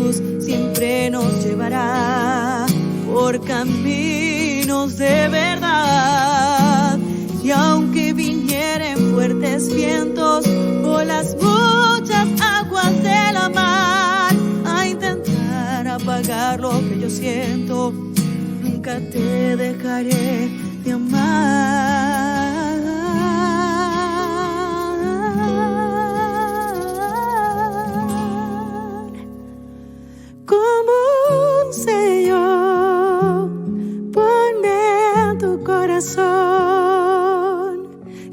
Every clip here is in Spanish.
Jesús siempre nos llevará por caminos de verdad. Y aunque vinieren fuertes vientos o las muchas aguas de la mar a intentar apagar lo que yo siento, nunca te dejaré de amar. Como un sello, ponme en tu corazón,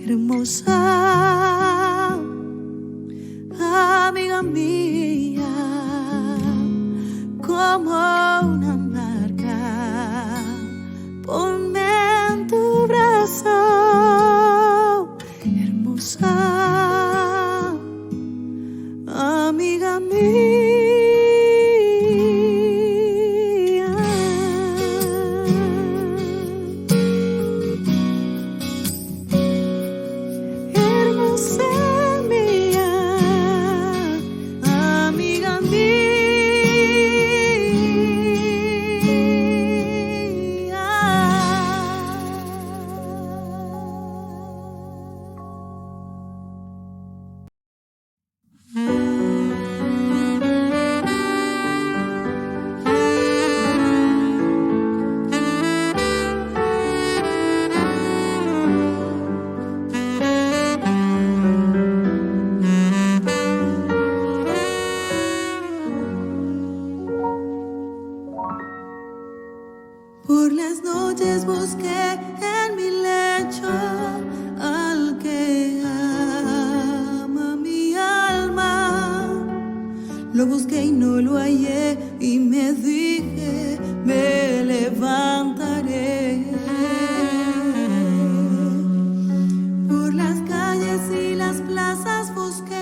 hermosa amiga mía, como una marca, ponme en tu brazo, hermosa amiga mía. Por las noches busqué en mi lecho al que ama mi alma. Lo busqué y no lo hallé y me dije, me levantaré. Por las calles y las plazas busqué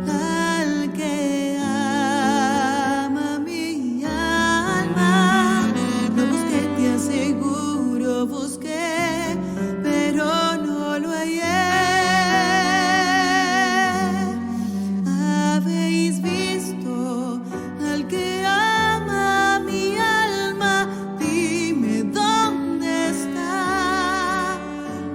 al que ama mi alma. Lo busqué, te aseguro, busqué, pero no lo hallé. Habéis visto al que ama mi alma, dime dónde está,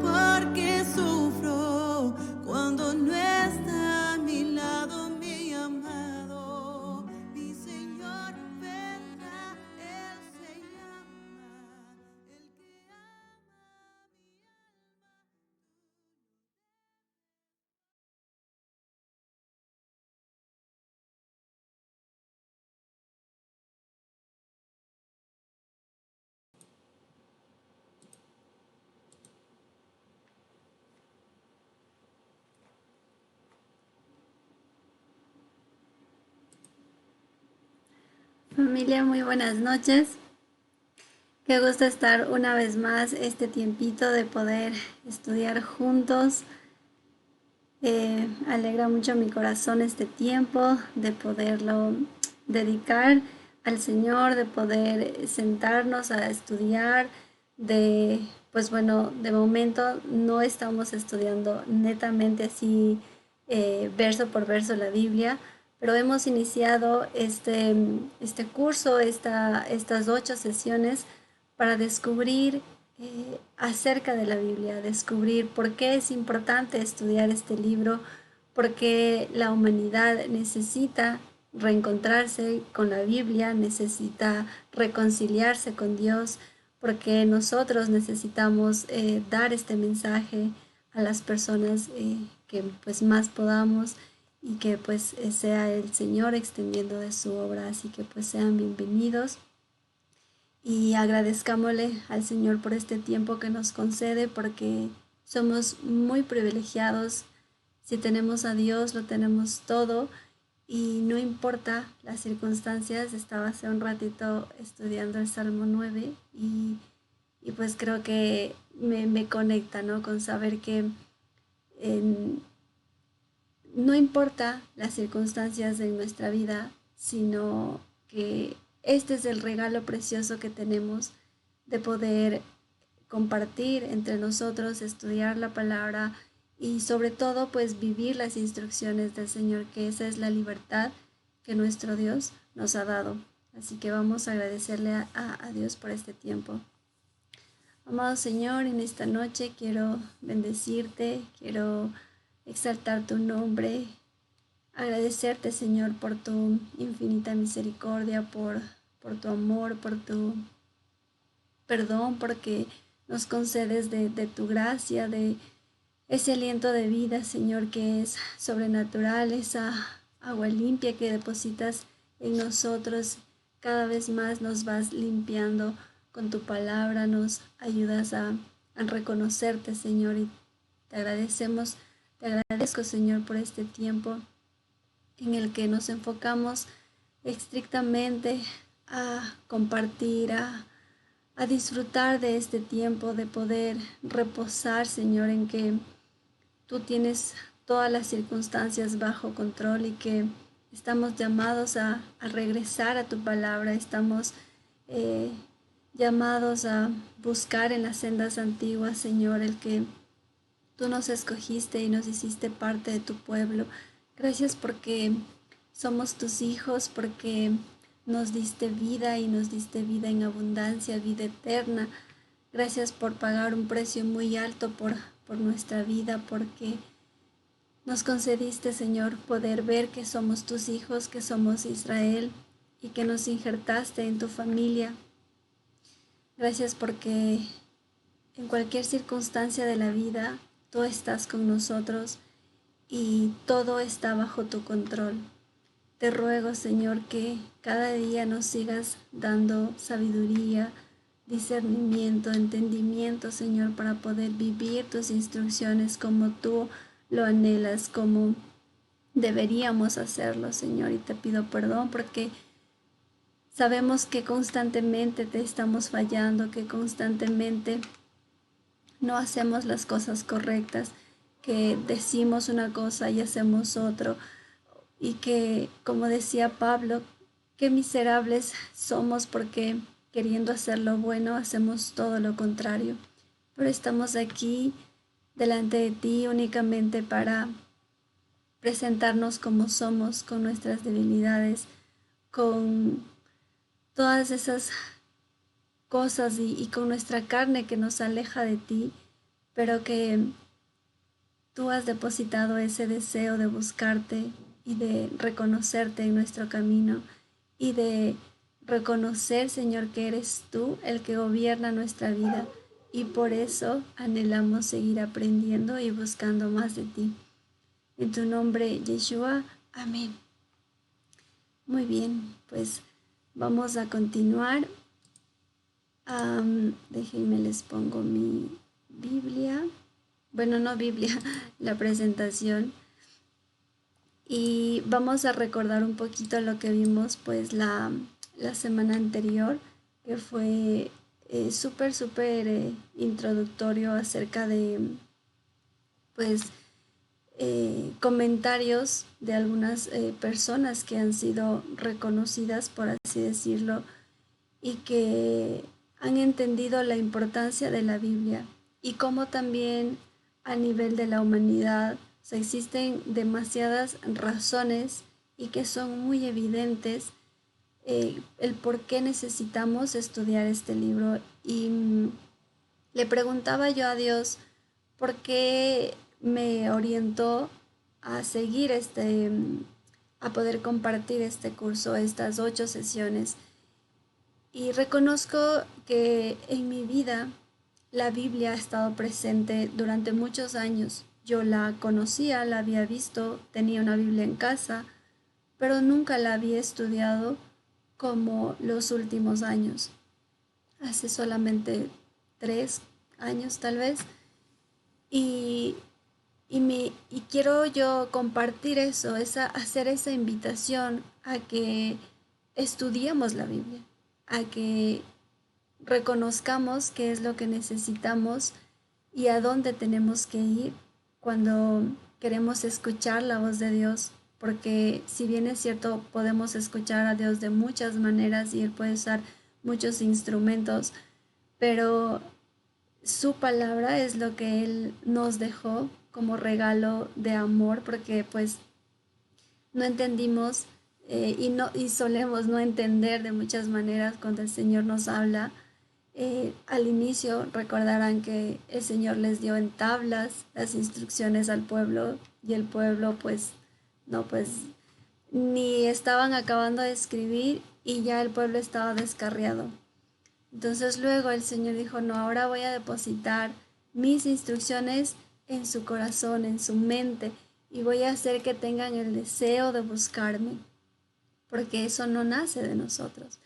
porque sufro cuando no está a mi lado mi amado, mi Señor vendrá, Él se llama, el que ama mi alma. Familia, muy buenas noches. Qué gusto estar una vez más este tiempito de poder estudiar juntos. Alegra mucho mi corazón este tiempo de poderlo dedicar al Señor, de poder sentarnos a estudiar. Pues bueno, de momento no estamos estudiando netamente así verso por verso la Biblia, pero hemos iniciado este curso, estas 8 sesiones para descubrir acerca de la Biblia, descubrir por qué es importante estudiar este libro, por qué la humanidad necesita reencontrarse con la Biblia, necesita reconciliarse con Dios, porque nosotros necesitamos dar este mensaje a las personas que pues más podamos, y que pues sea el Señor extendiendo de su obra. Así que pues sean bienvenidos y agradezcámosle al Señor por este tiempo que nos concede, porque somos muy privilegiados. Si tenemos a Dios, lo tenemos todo, y no importa las circunstancias. Estaba hace un ratito estudiando el Salmo 9 y pues creo que me conecta, ¿no? Con saber que no importa las circunstancias de nuestra vida, sino que este es el regalo precioso que tenemos de poder compartir entre nosotros, estudiar la palabra y sobre todo pues vivir las instrucciones del Señor, que esa es la libertad que nuestro Dios nos ha dado. Así que vamos a agradecerle a Dios por este tiempo. Amado Señor, en esta noche quiero bendecirte, quiero exaltar tu nombre, agradecerte, Señor, por tu infinita misericordia, por tu amor, por tu perdón, porque nos concedes de tu gracia, de ese aliento de vida, Señor, que es sobrenatural, esa agua limpia que depositas en nosotros. Cada vez más nos vas limpiando con tu palabra, nos ayudas a reconocerte, Señor, y te agradezco, Señor, por este tiempo en el que nos enfocamos estrictamente a compartir, a disfrutar de este tiempo, de poder reposar, Señor, en que tú tienes todas las circunstancias bajo control y que estamos llamados a regresar a tu palabra, estamos llamados a buscar en las sendas antiguas, Señor, el que tú nos escogiste y nos hiciste parte de tu pueblo. Gracias porque somos tus hijos, porque nos diste vida y nos diste vida en abundancia, vida eterna. Gracias por pagar un precio muy alto por nuestra vida, porque nos concediste, Señor, poder ver que somos tus hijos, que somos Israel y que nos injertaste en tu familia. Gracias porque en cualquier circunstancia de la vida tú estás con nosotros y todo está bajo tu control. Te ruego, Señor, que cada día nos sigas dando sabiduría, discernimiento, entendimiento, Señor, para poder vivir tus instrucciones como tú lo anhelas, como deberíamos hacerlo, Señor. Y te pido perdón porque sabemos que constantemente te estamos fallando, que constantemente no hacemos las cosas correctas, que decimos una cosa y hacemos otro. Y que, como decía Pablo, qué miserables somos porque queriendo hacer lo bueno hacemos todo lo contrario. Pero estamos aquí delante de ti únicamente para presentarnos como somos, con nuestras debilidades, con todas esas cosas y con nuestra carne que nos aleja de ti, pero que tú has depositado ese deseo de buscarte y de reconocerte en nuestro camino y de reconocer, Señor, que eres tú el que gobierna nuestra vida y por eso anhelamos seguir aprendiendo y buscando más de ti. En tu nombre, Yeshua. Amén. Muy bien, pues vamos a continuar. Déjenme les pongo mi Biblia. Bueno, no Biblia, la presentación. Y vamos a recordar un poquito lo que vimos pues la semana anterior, que fue súper introductorio acerca de pues comentarios de algunas personas que han sido reconocidas, por así decirlo, y que han entendido la importancia de la Biblia y cómo también a nivel de la humanidad existen demasiadas razones y que son muy evidentes el por qué necesitamos estudiar este libro. Y le preguntaba yo a Dios por qué me orientó a seguir a poder compartir este curso, estas 8 sesiones. Y reconozco que en mi vida la Biblia ha estado presente durante muchos años. Yo la conocía, la había visto, tenía una Biblia en casa, pero nunca la había estudiado como los últimos años. Hace solamente 3 años tal vez. Y quiero yo compartir eso, hacer esa invitación a que estudiemos la Biblia, a que reconozcamos qué es lo que necesitamos y a dónde tenemos que ir cuando queremos escuchar la voz de Dios, porque si bien es cierto, podemos escuchar a Dios de muchas maneras y Él puede usar muchos instrumentos, pero su palabra es lo que Él nos dejó como regalo de amor, porque pues no entendimos y solemos no entender de muchas maneras cuando el Señor nos habla. Al inicio recordarán que el Señor les dio en tablas las instrucciones al pueblo y el pueblo pues no, pues ni estaban acabando de escribir y ya el pueblo estaba descarriado. Entonces luego el Señor dijo, no, ahora voy a depositar mis instrucciones en su corazón, en su mente, y voy a hacer que tengan el deseo de buscarme, porque eso no nace de nosotros.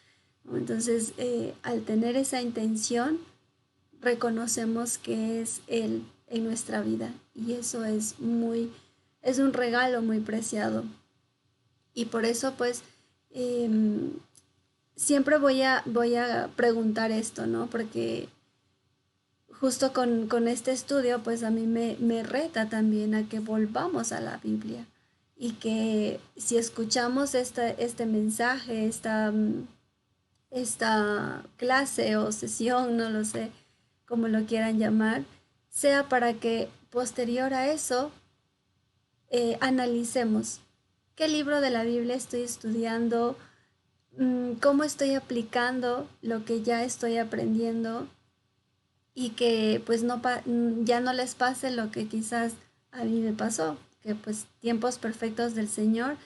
Entonces, al tener esa intención, reconocemos que es Él en nuestra vida, y eso es un regalo muy preciado. Y por eso, pues, siempre voy a preguntar esto, ¿no? Porque justo con este estudio, pues a mí me reta también a que volvamos a la Biblia y que si escuchamos este mensaje, esta clase o sesión, no lo sé, como lo quieran llamar, sea para que posterior a eso analicemos qué libro de la Biblia estoy estudiando, cómo estoy aplicando lo que ya estoy aprendiendo y que pues ya no les pase lo que quizás a mí me pasó, que pues tiempos perfectos del Señor,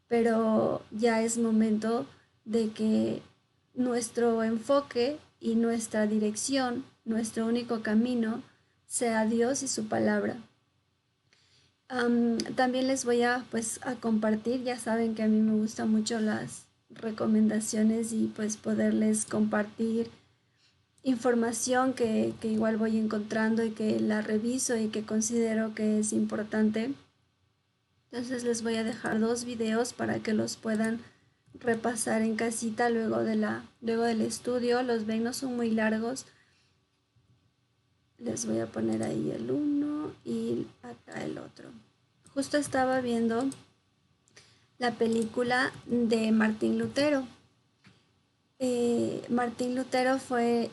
pero ya es momento de que nuestro enfoque y nuestra dirección, nuestro único camino, sea Dios y su palabra. También les voy a pues a compartir, ya saben que a mí me gustan mucho las recomendaciones y pues poderles compartir información que igual voy encontrando y que la reviso y que considero que es importante. Entonces les voy a dejar 2 videos para que los puedan repasar en casita luego del estudio. Los ven, no son muy largos. Les voy a poner ahí el uno y acá el otro. Justo estaba viendo la película de Martín Lutero. Martín Lutero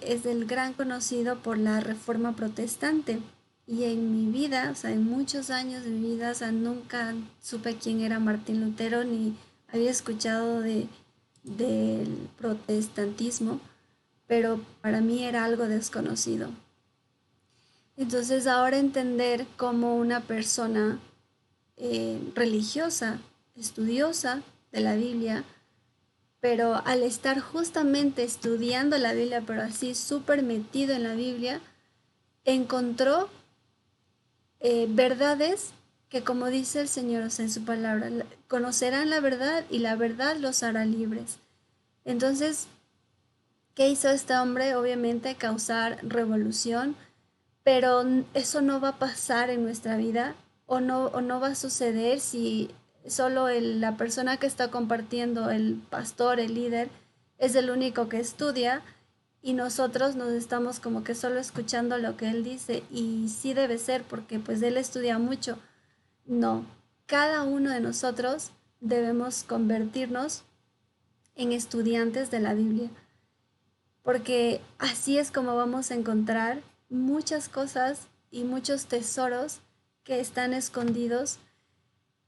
es el gran conocido por la Reforma Protestante. Y en mi vida, o sea, en muchos años de mi vida, o sea, nunca supe quién era Martín Lutero ni había escuchado del protestantismo, pero para mí era algo desconocido. Entonces ahora entender cómo una persona religiosa, estudiosa de la Biblia, pero al estar justamente estudiando la Biblia, pero así súper metido en la Biblia, encontró verdades que, como dice el Señor, o sea, en su palabra, conocerán la verdad y la verdad los hará libres. Entonces, ¿qué hizo este hombre? Obviamente causar revolución, pero eso no va a pasar en nuestra vida o no va a suceder si solo la persona que está compartiendo, el pastor, el líder, es el único que estudia y nosotros nos estamos como que solo escuchando lo que él dice y sí debe ser porque pues él estudia mucho. No, cada uno de nosotros debemos convertirnos en estudiantes de la Biblia porque así es como vamos a encontrar muchas cosas y muchos tesoros que están escondidos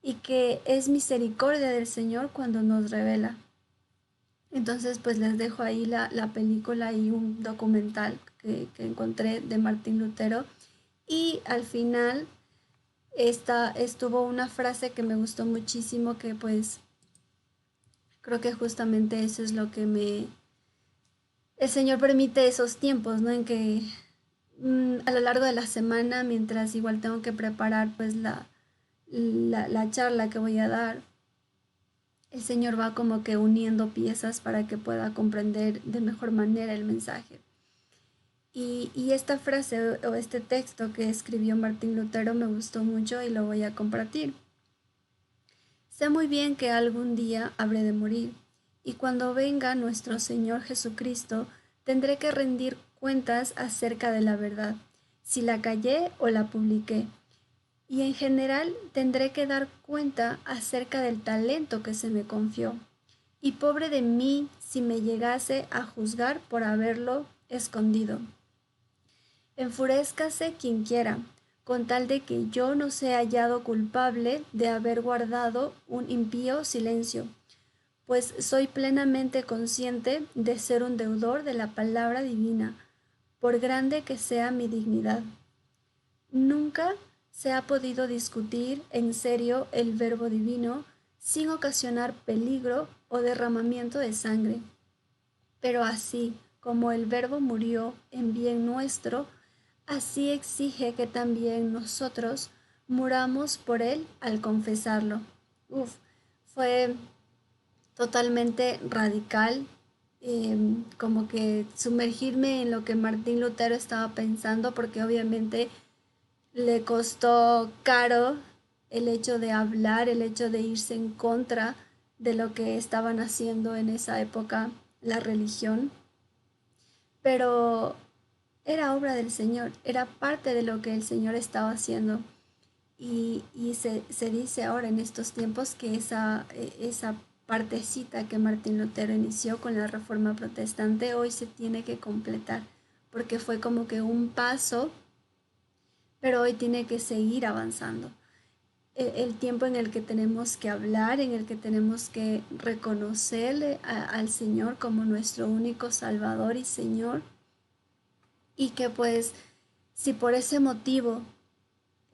y que es misericordia del Señor cuando nos revela. Entonces, pues les dejo ahí la película y un documental que encontré de Martín Lutero. Y al final estuvo una frase que me gustó muchísimo, que pues creo que justamente eso es lo que el Señor permite esos tiempos, ¿no? En que a lo largo de la semana, mientras igual tengo que preparar pues la charla que voy a dar, el Señor va como que uniendo piezas para que pueda comprender de mejor manera el mensaje. Y esta frase o este texto que escribió Martín Lutero me gustó mucho y lo voy a compartir. Sé muy bien que algún día habré de morir, y cuando venga nuestro Señor Jesucristo, tendré que rendir cuentas acerca de la verdad, si la callé o la publiqué. Y en general tendré que dar cuenta acerca del talento que se me confió. Y pobre de mí si me llegase a juzgar por haberlo escondido. Enfurézcase quien quiera, con tal de que yo no sea hallado culpable de haber guardado un impío silencio, pues soy plenamente consciente de ser un deudor de la palabra divina, por grande que sea mi dignidad. Nunca se ha podido discutir en serio el verbo divino sin ocasionar peligro o derramamiento de sangre. Pero así como el verbo murió en bien nuestro, así exige que también nosotros muramos por él al confesarlo. Uf, fue totalmente radical, como que sumergirme en lo que Martín Lutero estaba pensando, porque obviamente le costó caro el hecho de hablar, el hecho de irse en contra de lo que estaban haciendo en esa época la religión, pero era obra del Señor, era parte de lo que el Señor estaba haciendo. Se dice ahora en estos tiempos que esa partecita que Martín Lutero inició con la Reforma Protestante hoy se tiene que completar, porque fue como que un paso, pero hoy tiene que seguir avanzando. El tiempo en el que tenemos que hablar, en el que tenemos que reconocerle al Señor como nuestro único Salvador y Señor, y que pues si por ese motivo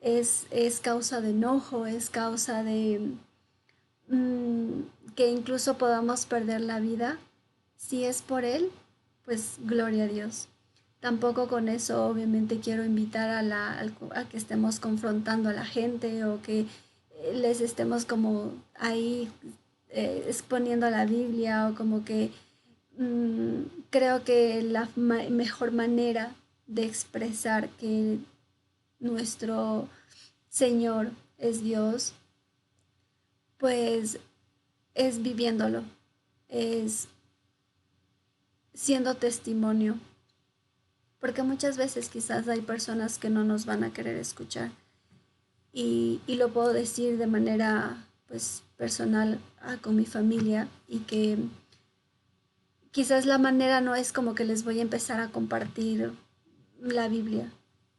es causa de enojo, es causa de que incluso podamos perder la vida, si es por Él, pues gloria a Dios. Tampoco con eso obviamente quiero invitar a que estemos confrontando a la gente o que les estemos como ahí exponiendo la Biblia o como que creo que la mejor manera de expresar que nuestro Señor es Dios, pues es viviéndolo, es siendo testimonio, porque muchas veces quizás hay personas que no nos van a querer escuchar y lo puedo decir de manera pues personal con mi familia y que quizás la manera no es como que les voy a empezar a compartir la Biblia,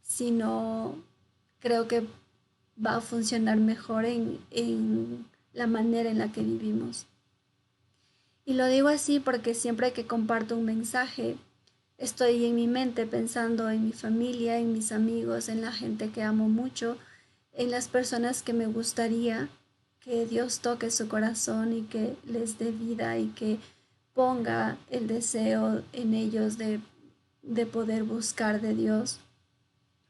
sino creo que va a funcionar mejor en la manera en la que vivimos. Y lo digo así porque siempre que comparto un mensaje, estoy en mi mente pensando en mi familia, en mis amigos, en la gente que amo mucho, en las personas que me gustaría que Dios toque su corazón y que les dé vida y que ponga el deseo en ellos de poder buscar de Dios,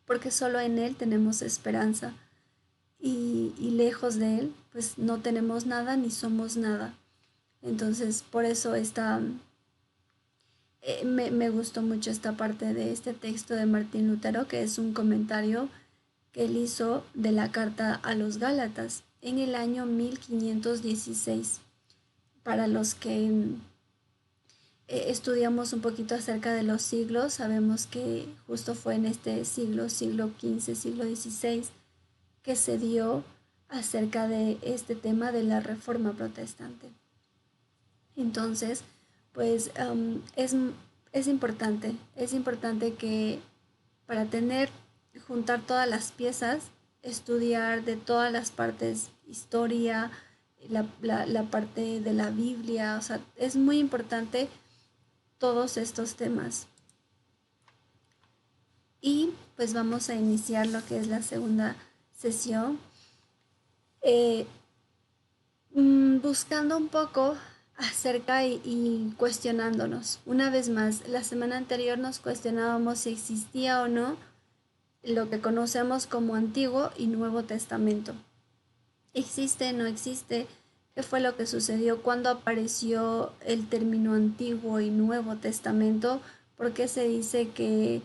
porque solo en Él tenemos esperanza y lejos de Él pues no tenemos nada ni somos nada. Entonces por eso me gustó mucho esta parte de este texto de Martín Lutero, que es un comentario que él hizo de la carta a los Gálatas en el año 1516. Para los que estudiamos un poquito acerca de los siglos, sabemos que justo fue en este siglo, siglo XV, siglo XVI, que se dio acerca de este tema de la Reforma Protestante. Entonces, pues es importante que para juntar todas las piezas, estudiar de todas las partes, historia, la parte de la Biblia, o sea, es muy importante todos estos temas. Y pues vamos a iniciar lo que es la segunda sesión, buscando un poco acerca y cuestionándonos. Una vez más, la semana anterior nos cuestionábamos si existía o no lo que conocemos como Antiguo y Nuevo Testamento. ¿Existe, no existe? ¿Qué fue lo que sucedió? ¿Cuándo apareció el término Antiguo y Nuevo Testamento? ¿Por qué se dice que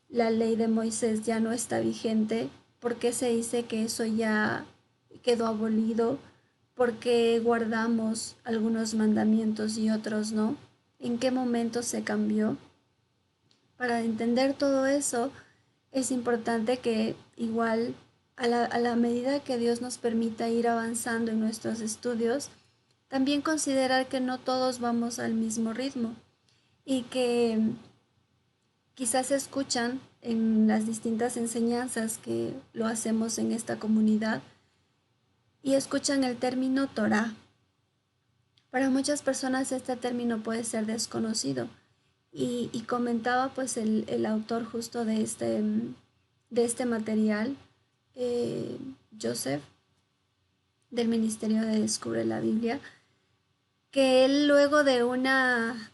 la ley de Moisés ya no está vigente? ¿Por qué se dice que eso ya quedó abolido? ¿Por qué guardamos algunos mandamientos y otros no? ¿En qué momento se cambió? Para entender todo eso, es importante que igual a la medida que Dios nos permita ir avanzando en nuestros estudios, también considerar que no todos vamos al mismo ritmo y que quizás se escuchan en las distintas enseñanzas que lo hacemos en esta comunidad y escuchan el término Torah, Para muchas personas este término puede ser desconocido y comentaba pues el autor justo de este material, eh, Joseph, del Ministerio de Descubre la Biblia, que él luego de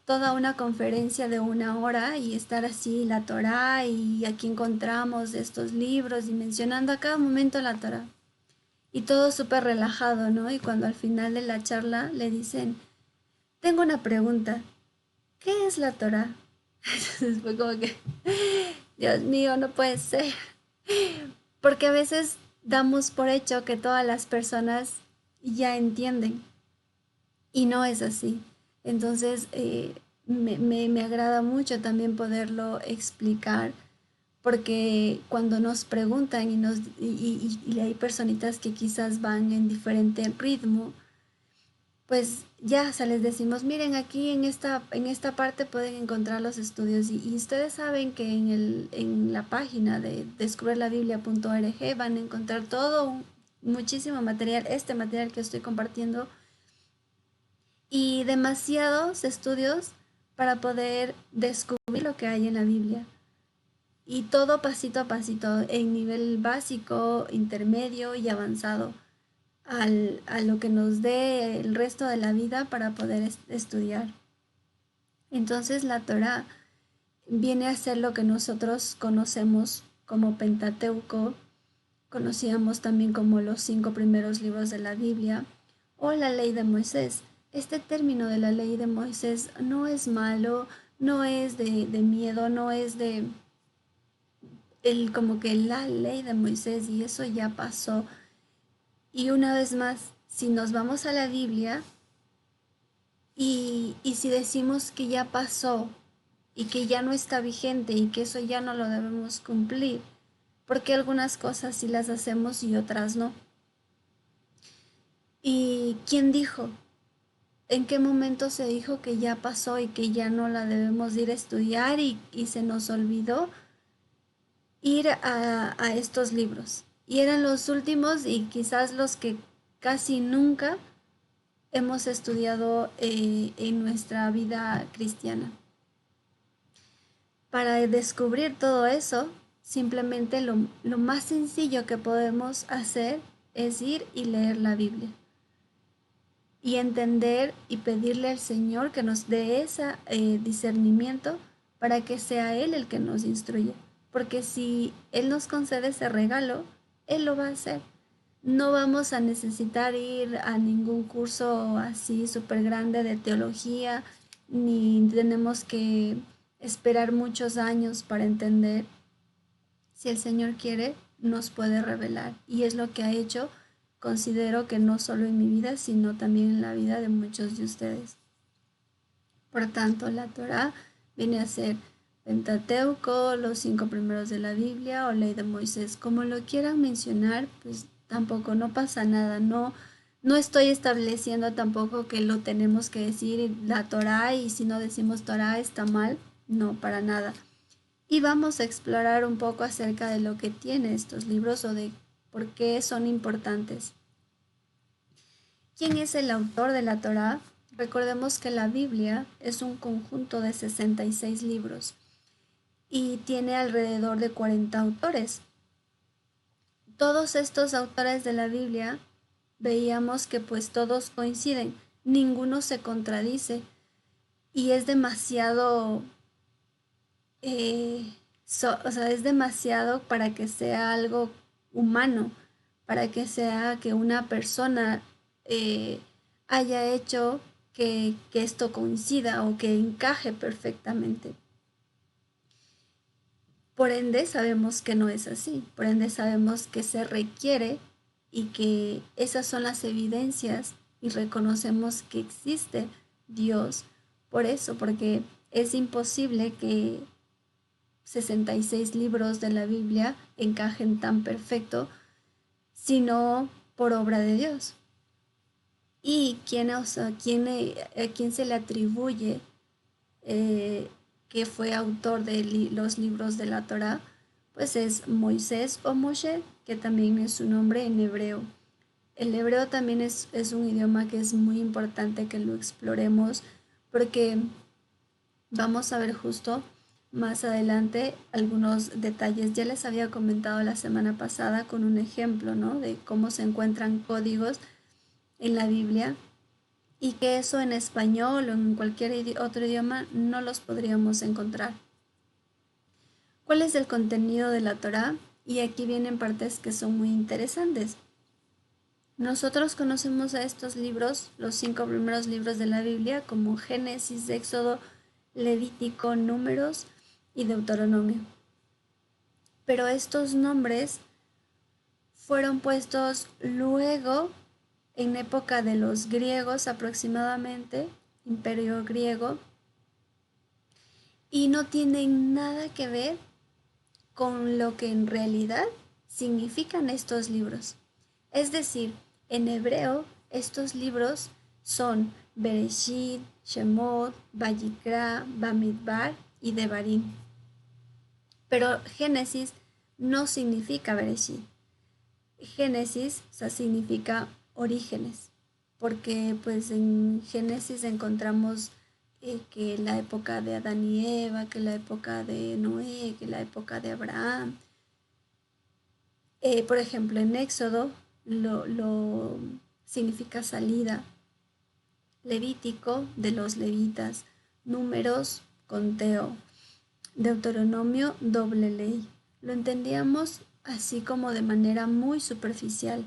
toda una conferencia de 1 hora y estar así la Torá y aquí encontramos estos libros y mencionando a cada momento la Torá y todo súper relajado, ¿no? Y cuando al final de la charla le dicen, tengo una pregunta, ¿qué es la Torá? Entonces fue como que, Dios mío, no puede ser, porque a veces damos por hecho que todas las personas ya entienden y no es así. Entonces, me agrada mucho también poderlo explicar, porque cuando nos preguntan y hay personitas que quizás van en diferente ritmo, pues ya se les decimos, miren, aquí en esta parte pueden encontrar los estudios y ustedes saben que en la página de descubrirlabiblia.org van a encontrar muchísimo material, este material que estoy compartiendo y demasiados estudios para poder descubrir lo que hay en la Biblia. Y todo pasito a pasito, en nivel básico, intermedio y avanzado, a lo que nos dé el resto de la vida para poder estudiar. Entonces la Torah viene a ser lo que nosotros conocemos como Pentateuco, conocíamos también como los 5 primeros libros de la Biblia o la ley de Moisés. Este término de la ley de Moisés no es malo, no es de miedo, no es como que la ley de Moisés y eso ya pasó. Y una vez más, si nos vamos a la Biblia y si decimos que ya pasó y que ya no está vigente y que eso ya no lo debemos cumplir, porque algunas cosas sí las hacemos y otras no. ¿Y quién dijo? ¿En qué momento se dijo que ya pasó y que ya no la debemos ir a estudiar y se nos olvidó ir a estos libros? Y eran los últimos y quizás los que casi nunca hemos estudiado en nuestra vida cristiana. Para descubrir todo eso, simplemente lo más sencillo que podemos hacer es ir y leer la Biblia y entender y pedirle al Señor que nos dé ese discernimiento para que sea Él el que nos instruya. Porque si Él nos concede ese regalo, Él lo va a hacer. No vamos a necesitar ir a ningún curso así súper grande de teología, ni tenemos que esperar muchos años para entender. Si el Señor quiere, nos puede revelar. Y es lo que ha hecho, considero que no solo en mi vida, sino también en la vida de muchos de ustedes. Por tanto, la Torá viene a ser Pentateuco, los 5 primeros de la Biblia o ley de Moisés. Como lo quieran mencionar, pues tampoco, no pasa nada. No estoy estableciendo tampoco que lo tenemos que decir la Torá y si no decimos Torá está mal. No, para nada. Y vamos a explorar un poco acerca de lo que tienen estos libros o de por qué son importantes. ¿Quién es el autor de la Torá? Recordemos que la Biblia es un conjunto de 66 libros y tiene alrededor de 40 autores. Todos estos autores de la Biblia veíamos que pues todos coinciden, ninguno se contradice y es demasiado es demasiado para que sea algo humano, para que sea que una persona haya hecho que esto coincida o que encaje perfectamente. Por ende sabemos que no es así, por ende sabemos que se requiere y que esas son las evidencias y reconocemos que existe Dios. Por eso, porque es imposible que 66 libros de la Biblia encajen tan perfecto, sino por obra de Dios. ¿Y a quién se le atribuye que fue autor de los libros de la Torá? Pues es Moisés o Moshe, que también es su nombre en hebreo. El hebreo también es un idioma que es muy importante que lo exploremos porque vamos a ver justo más adelante algunos detalles. Ya les había comentado la semana pasada con un ejemplo, ¿no? De cómo se encuentran códigos en la Biblia y que eso en español o en cualquier otro idioma no los podríamos encontrar. ¿Cuál es el contenido de la Torá? Y aquí vienen partes que son muy interesantes. Nosotros conocemos a estos libros, los 5 primeros libros de la Biblia, como Génesis, Éxodo, Levítico, Números y Deuteronomio. Pero estos nombres fueron puestos luego, en época de los griegos aproximadamente, Imperio griego, y no tienen nada que ver con lo que en realidad significan estos libros. Es decir, en hebreo estos libros son Bereshit, Shemot, Vayikra, Bamidbar y Devarim. Pero Génesis no significa Bereshit. Génesis, o sea, significa orígenes, porque pues en Génesis encontramos que la época de Adán y Eva, que la época de Noé, que la época de Abraham. Por ejemplo, en Éxodo lo significa salida, Levítico de los levitas, Números, conteo, Deuteronomio, doble ley. Lo entendíamos así como de manera muy superficial.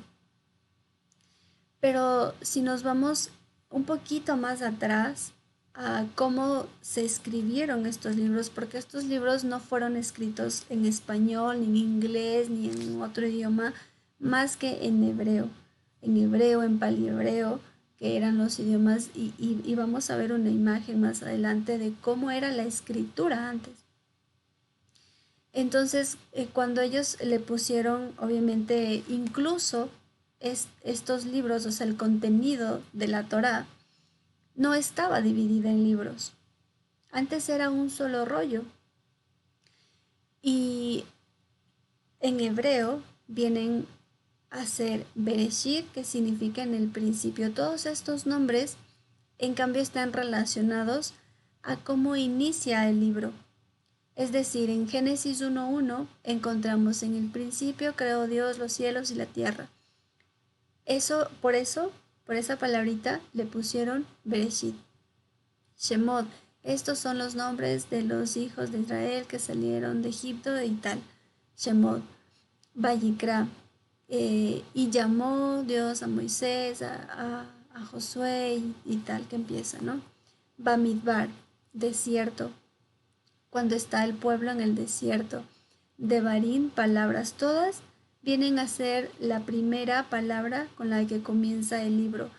Pero si nos vamos un poquito más atrás a cómo se escribieron estos libros, porque estos libros no fueron escritos en español, ni en inglés, ni en otro idioma, más que en hebreo, en paliebreo, que eran los idiomas, y vamos a ver una imagen más adelante de cómo era la escritura antes. Entonces, cuando ellos le pusieron, obviamente, incluso estos libros, o sea, el contenido de la Torá, no estaba dividida en libros. Antes era un solo rollo. Y en hebreo vienen a ser Bereshit, que significa en el principio. Todos estos nombres, en cambio, están relacionados a cómo inicia el libro. Es decir, en Génesis 1:1 encontramos en el principio creó Dios los cielos y la tierra. Por esa palabrita le pusieron Bereshit. Shemot, estos son los nombres de los hijos de Israel que salieron de Egipto y tal. Shemot, Vayikra, y llamó Dios a Moisés, a Josué y tal, que empieza, ¿no? Bamidbar, desierto, cuando está el pueblo en el desierto. Devarim, palabras, todas vienen a ser la primera palabra con la que comienza el libro.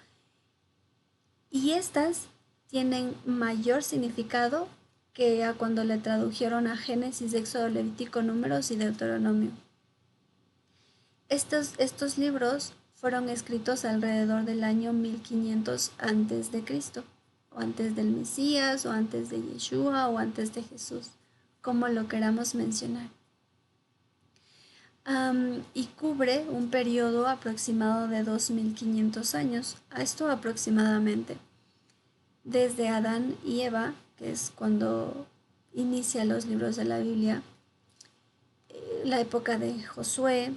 Y estas tienen mayor significado que a cuando le tradujeron a Génesis, Éxodo, Levítico, Números y Deuteronomio. Estos libros fueron escritos alrededor del año 1500 antes de Cristo, o antes del Mesías, o antes de Yeshua, o antes de Jesús, como lo queramos mencionar. Y cubre un periodo aproximado de 2500 años, a esto aproximadamente, desde Adán y Eva, que es cuando inicia los libros de la Biblia, la época de Josué,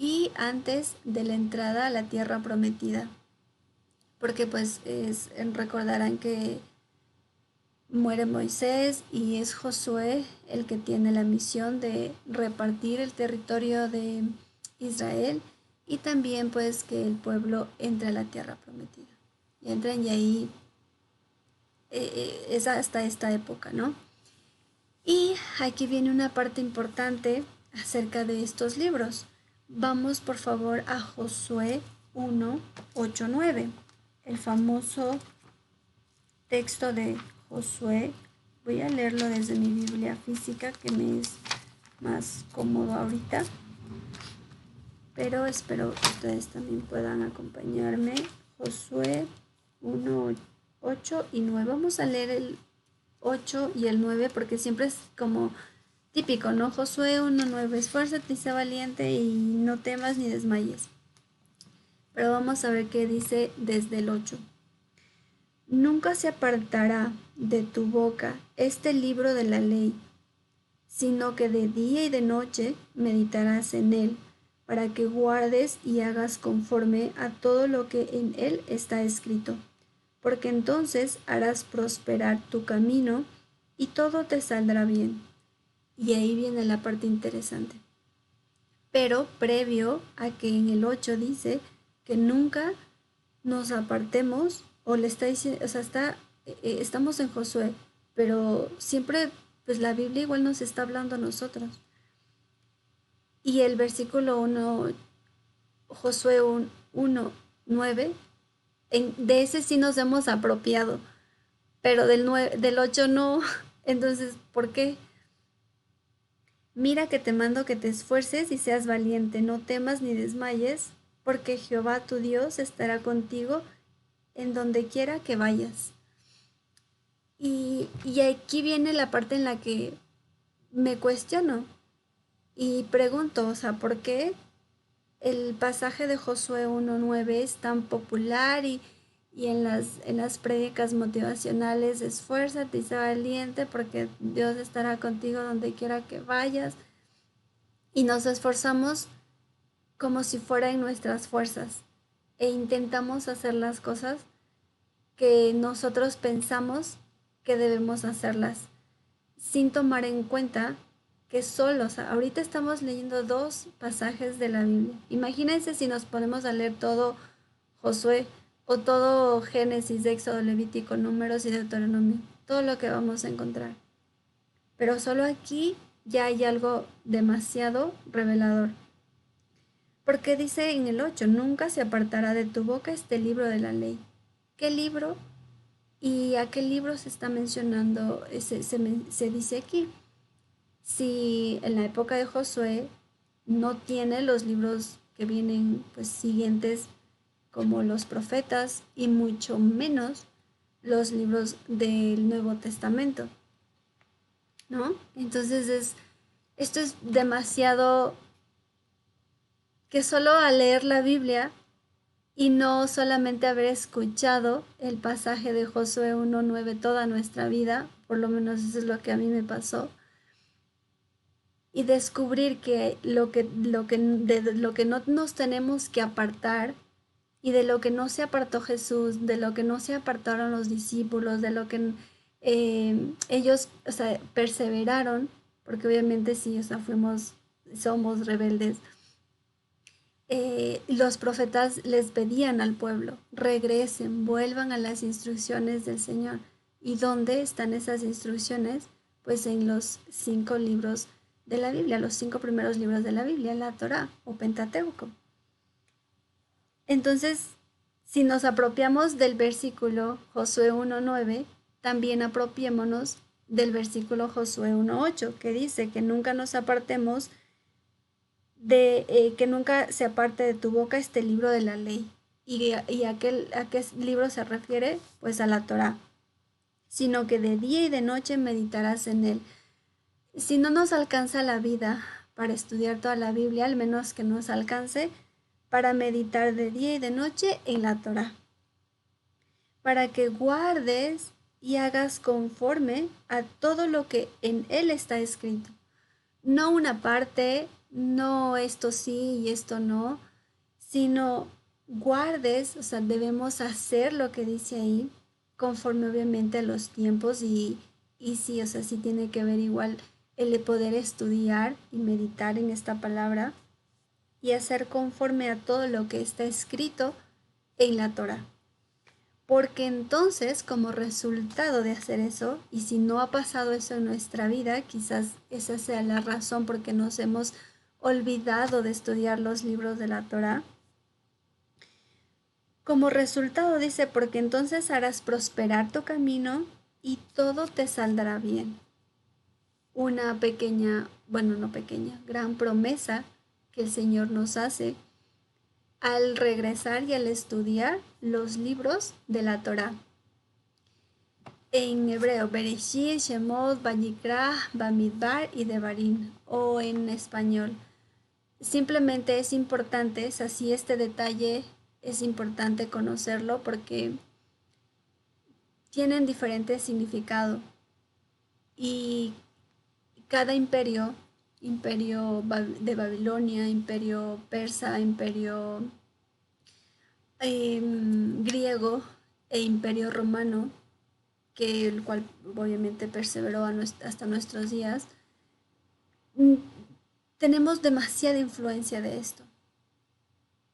y antes de la entrada a la tierra prometida, porque pues recordarán que muere Moisés y es Josué el que tiene la misión de repartir el territorio de Israel y también pues que el pueblo entre a la tierra prometida. Y entran y ahí es hasta esta época, ¿no? Y aquí viene una parte importante acerca de estos libros. Vamos por favor a Josué 1:8-9, el famoso texto de Josué. Voy a leerlo desde mi Biblia física, que me es más cómodo ahorita, pero espero que ustedes también puedan acompañarme. Josué 1:8 y 9. Vamos a leer el 8 y el 9 porque siempre es como típico, ¿no? Josué 1:9, esfuérzate y sé valiente y no temas ni desmayes. Pero vamos a ver qué dice desde el 8. Nunca se apartará de tu boca este libro de la ley, sino que de día y de noche meditarás en él, para que guardes y hagas conforme a todo lo que en él está escrito, porque entonces harás prosperar tu camino y todo te saldrá bien. Y ahí viene la parte interesante. Pero previo a que en el 8 dice que nunca nos apartemos, o le está diciendo, o sea, estamos en Josué, pero siempre, pues la Biblia igual nos está hablando a nosotros. Y el versículo 1, Josué 1, 9, de ese sí nos hemos apropiado, pero del 8 no. Entonces, ¿por qué? Mira que te mando que te esfuerces y seas valiente, no temas ni desmayes, porque Jehová tu Dios estará contigo en donde quiera que vayas. Y aquí viene la parte en la que me cuestiono y pregunto, o sea, ¿por qué el pasaje de Josué 1.9 es tan popular y en las prédicas motivacionales, esfuérzate y sé valiente porque Dios estará contigo donde quiera que vayas? Y nos esforzamos como si fuera en nuestras fuerzas e intentamos hacer las cosas que nosotros pensamos que debemos hacerlas, sin tomar en cuenta que solo, o sea, ahorita estamos leyendo 2 pasajes de la Biblia. Imagínense si nos ponemos a leer todo Josué o todo Génesis, Éxodo, Levítico, Números y Deuteronomio, todo lo que vamos a encontrar. Pero solo aquí ya hay algo demasiado revelador. Porque dice en el 8, nunca se apartará de tu boca este libro de la ley. ¿Qué libro? ¿Y a qué libro se está mencionando? Se dice aquí. Si en la época de Josué no tiene los libros que vienen pues siguientes como los profetas y mucho menos los libros del Nuevo Testamento, ¿no? Entonces esto es demasiado, que solo al leer la Biblia y no solamente haber escuchado el pasaje de Josué 1.9 toda nuestra vida, por lo menos eso es lo que a mí me pasó, y descubrir que de lo que no nos tenemos que apartar y de lo que no se apartó Jesús, de lo que no se apartaron los discípulos, de lo que ellos, o sea, perseveraron, porque obviamente sí, o sea, somos rebeldes. Los profetas les pedían al pueblo, regresen, vuelvan a las instrucciones del Señor. ¿Y dónde están esas instrucciones? Pues en los 5 libros de la Biblia, los 5 primeros libros de la Biblia, la Torá o Pentateuco. Entonces, si nos apropiamos del versículo Josué 1.9, también apropiémonos del versículo Josué 1.8, que dice que nunca nos apartemos de que nunca se aparte de tu boca este libro de la ley. ¿Y a qué libro se refiere? Pues a la Torá. Sino que de día y de noche meditarás en él. Si no nos alcanza la vida para estudiar toda la Biblia, al menos que nos alcance para meditar de día y de noche en la Torá. Para que guardes y hagas conforme a todo lo que en él está escrito. No una parte, no esto sí y esto no, sino guardes, o sea, debemos hacer lo que dice ahí, conforme obviamente a los tiempos y sí, o sea, sí tiene que ver igual el de poder estudiar y meditar en esta palabra y hacer conforme a todo lo que está escrito en la Torá. Porque entonces, como resultado de hacer eso, y si no ha pasado eso en nuestra vida, quizás esa sea la razón por qué nos hemos olvidado de estudiar los libros de la Torá. Como resultado dice, porque entonces harás prosperar tu camino y todo te saldrá bien. Una pequeña, bueno, no pequeña, gran promesa que el Señor nos hace al regresar y al estudiar los libros de la Torá. En hebreo, Bereshit, Shemot, Vayikra, Bamidbar y Devarim, o en español. Simplemente es importante, es así este detalle es importante conocerlo porque tienen diferente significado y cada imperio, de Babilonia, imperio persa, imperio griego e imperio romano, que el cual obviamente perseveró hasta nuestros días, mm, tenemos demasiada influencia de esto.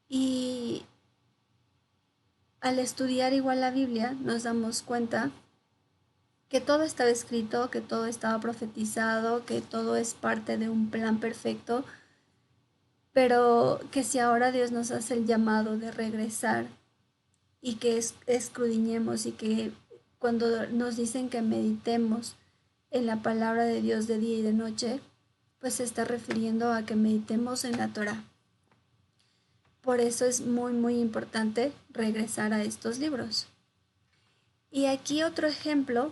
Y al estudiar igual la Biblia nos damos cuenta que todo estaba escrito, que todo estaba profetizado, que todo es parte de un plan perfecto, pero que si ahora Dios nos hace el llamado de regresar y que escudriñemos y que cuando nos dicen que meditemos en la palabra de Dios de día y de noche, pues se está refiriendo a que meditemos en la Torá. Por eso es muy, muy importante regresar a estos libros. Y aquí otro ejemplo,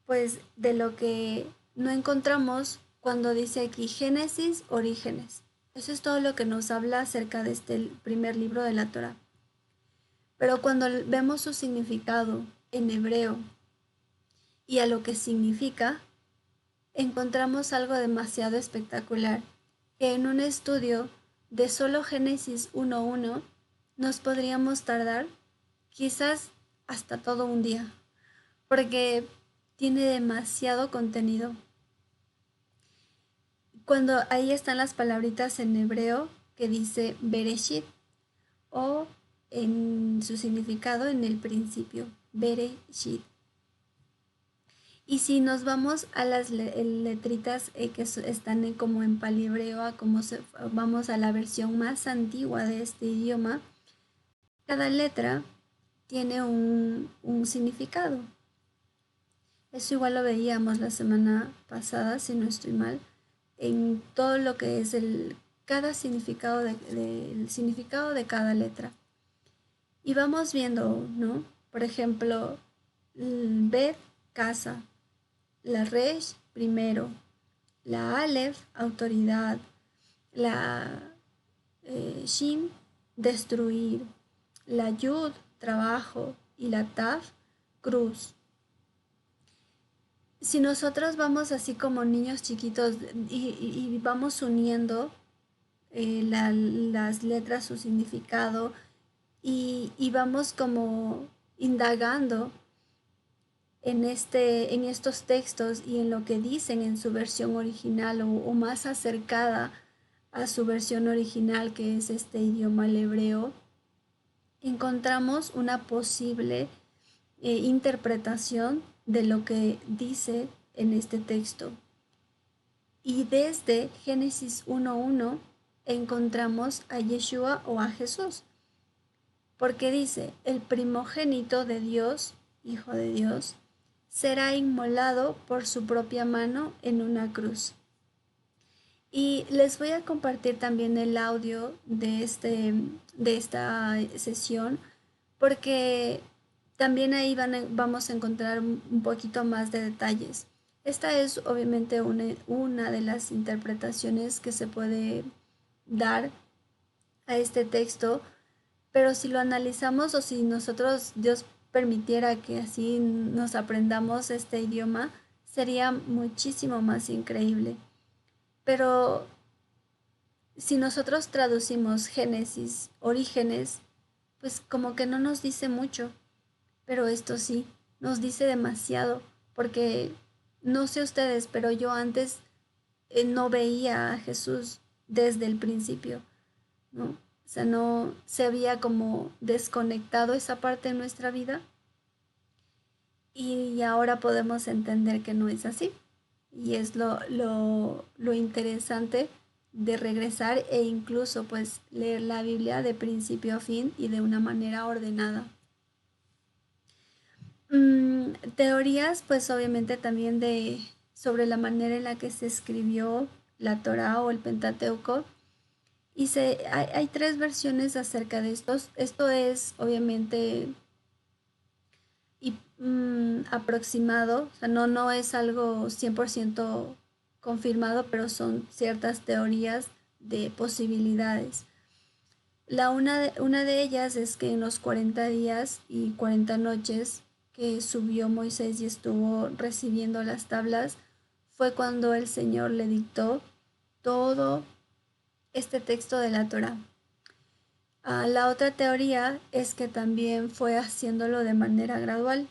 pues, de lo que no encontramos cuando dice aquí Génesis, Orígenes. Eso es todo lo que nos habla acerca de este primer libro de la Torá. Pero cuando vemos su significado en hebreo y a lo que significa, encontramos algo demasiado espectacular, que en un estudio de solo Génesis 1.1 nos podríamos tardar quizás hasta todo un día, porque tiene demasiado contenido. Cuando ahí están las palabritas en hebreo que dice Bereshit, o en su significado en el principio, Bereshit. Y si nos vamos a las letritas que están como en palihebreo, vamos a la versión más antigua de este idioma, cada letra tiene un significado. Eso igual lo veíamos la semana pasada, si no estoy mal, en todo lo que es el significado de cada letra. Y vamos viendo, ¿no? Por ejemplo, Bet, casa, la Resh, primero, la Aleph, autoridad, la Shin, destruir, la Yud, trabajo, y la Taf, cruz. Si nosotros vamos así como niños chiquitos y vamos uniendo las letras, su significado, y vamos como indagando en estos textos y en lo que dicen en su versión original o más acercada a su versión original, que es este idioma el hebreo, encontramos una posible interpretación de lo que dice en este texto. Y desde Génesis 1.1 encontramos a Yeshua o a Jesús, porque dice, el primogénito de Dios, Hijo de Dios, será inmolado por su propia mano en una cruz. Y les voy a compartir también el audio de esta sesión, porque también ahí vamos a encontrar un poquito más de detalles. Esta es obviamente una de las interpretaciones que se puede dar a este texto, pero si lo analizamos o si nosotros, Dios permitiera que así nos aprendamos este idioma, sería muchísimo más increíble. Pero si nosotros traducimos Génesis, Orígenes, pues como que no nos dice mucho, pero esto sí, nos dice demasiado, porque no sé ustedes, pero yo antes no veía a Jesús desde el principio, ¿no? O sea, no se había como desconectado esa parte de nuestra vida y ahora podemos entender que no es así. Y es lo interesante de regresar e incluso pues leer la Biblia de principio a fin y de una manera ordenada. Teorías pues obviamente también sobre la manera en la que se escribió la Torá o el Pentateuco. Y hay 3 versiones acerca de estos. Esto es obviamente aproximado, o sea, no es algo 100% confirmado, pero son ciertas teorías de posibilidades. Una de ellas es que en los 40 días y 40 noches que subió Moisés y estuvo recibiendo las tablas, fue cuando el Señor le dictó todo este texto de la Torá. La otra teoría es que también fue haciéndolo de manera gradual,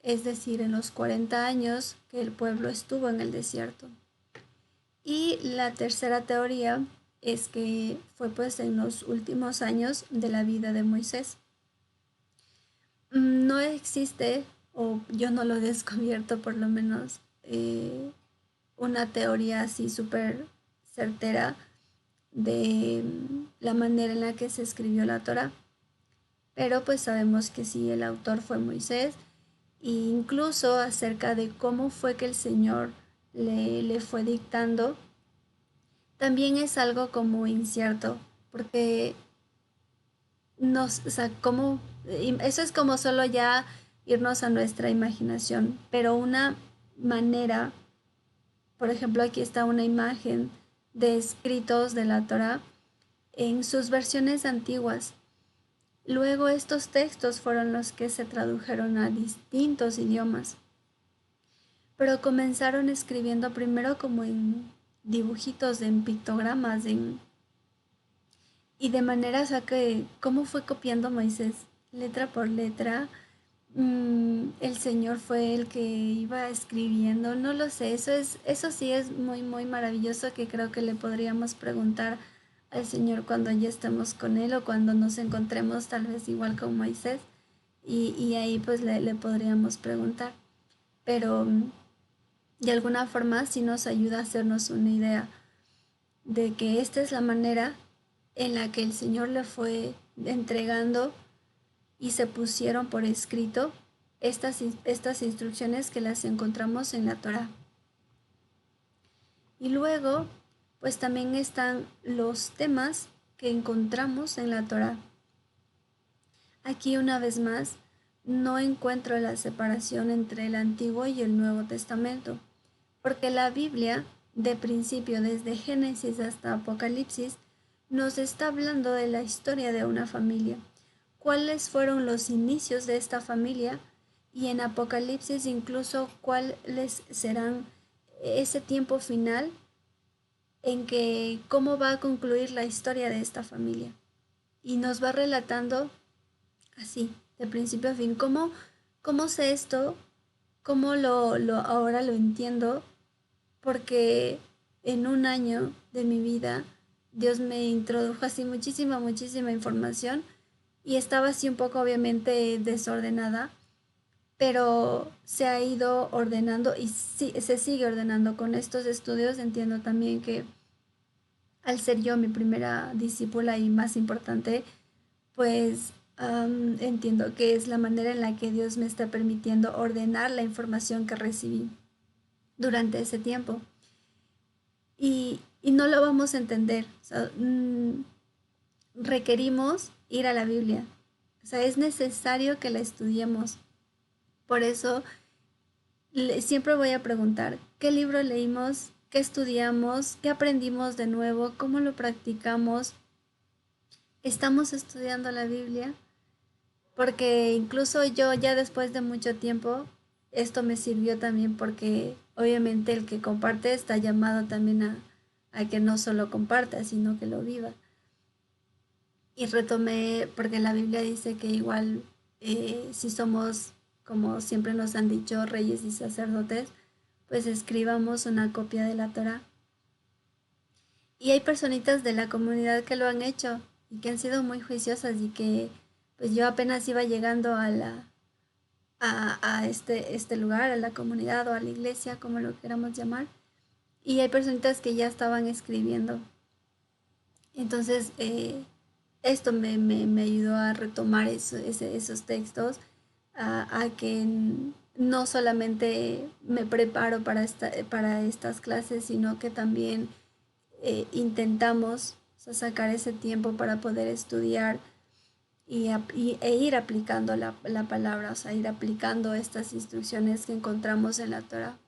es decir, en los 40 años que el pueblo estuvo en el desierto. Y la tercera teoría es que fue pues en los últimos años de la vida de Moisés. No existe, o yo no lo he descubierto por lo menos, una teoría así súper certera de la manera en la que se escribió la Torá. Pero pues sabemos que sí, el autor fue Moisés, e incluso acerca de cómo fue que el Señor le fue dictando, también es algo como incierto, porque o sea, como, eso es como solo ya irnos a nuestra imaginación, pero una manera, por ejemplo, aquí está una imagen de escritos de la Torá en sus versiones antiguas. Luego estos textos fueron los que se tradujeron a distintos idiomas, pero comenzaron escribiendo primero como en dibujitos, en pictogramas, y de manera, o sea, que cómo fue copiando Moisés letra por letra. El Señor fue el que iba escribiendo, no lo sé, eso sí es muy, muy maravilloso, que creo que le podríamos preguntar al Señor cuando ya estemos con Él, o cuando nos encontremos tal vez igual con Moisés, y ahí pues le podríamos preguntar. Pero de alguna forma sí nos ayuda a hacernos una idea de que esta es la manera en la que el Señor le fue entregando y se pusieron por escrito estas instrucciones que las encontramos en la Torá. Y luego, pues también están los temas que encontramos en la Torá. Aquí una vez más, no encuentro la separación entre el Antiguo y el Nuevo Testamento, porque la Biblia, de principio desde Génesis hasta Apocalipsis, nos está hablando de la historia de una familia, cuáles fueron los inicios de esta familia, y en Apocalipsis incluso cuáles serán ese tiempo final en que cómo va a concluir la historia de esta familia. Y nos va relatando así, de principio a fin. ¿Cómo sé esto? ¿Cómo ahora lo entiendo? Porque en un año de mi vida Dios me introdujo así muchísima, muchísima información, y estaba así un poco obviamente desordenada, pero se ha ido ordenando y sí, se sigue ordenando con estos estudios. Entiendo también que al ser yo mi primera discípula y más importante, pues entiendo que es la manera en la que Dios me está permitiendo ordenar la información que recibí durante ese tiempo. Y no lo vamos a entender. O sea, requerimos ir a la Biblia. O sea, es necesario que la estudiemos. Por eso siempre voy a preguntar, ¿qué libro leímos? ¿Qué estudiamos? ¿Qué aprendimos de nuevo? ¿Cómo lo practicamos? ¿Estamos estudiando la Biblia? Porque incluso yo ya después de mucho tiempo, esto me sirvió también, porque obviamente el que comparte está llamado también a que no solo comparta, sino que lo viva. Y retomé, porque la Biblia dice que igual si somos, como siempre nos han dicho, reyes y sacerdotes, pues escribamos una copia de la Torá. Y hay personitas de la comunidad que lo han hecho y que han sido muy juiciosas, y que pues yo apenas iba llegando a este lugar, a la comunidad o a la iglesia, como lo queramos llamar, y hay personitas que ya estaban escribiendo. Entonces, esto me ayudó a retomar esos textos, a que no solamente me preparo para estas clases, sino que también intentamos, o sea, sacar ese tiempo para poder estudiar e ir aplicando la palabra, o sea, ir aplicando estas instrucciones que encontramos en la Torah.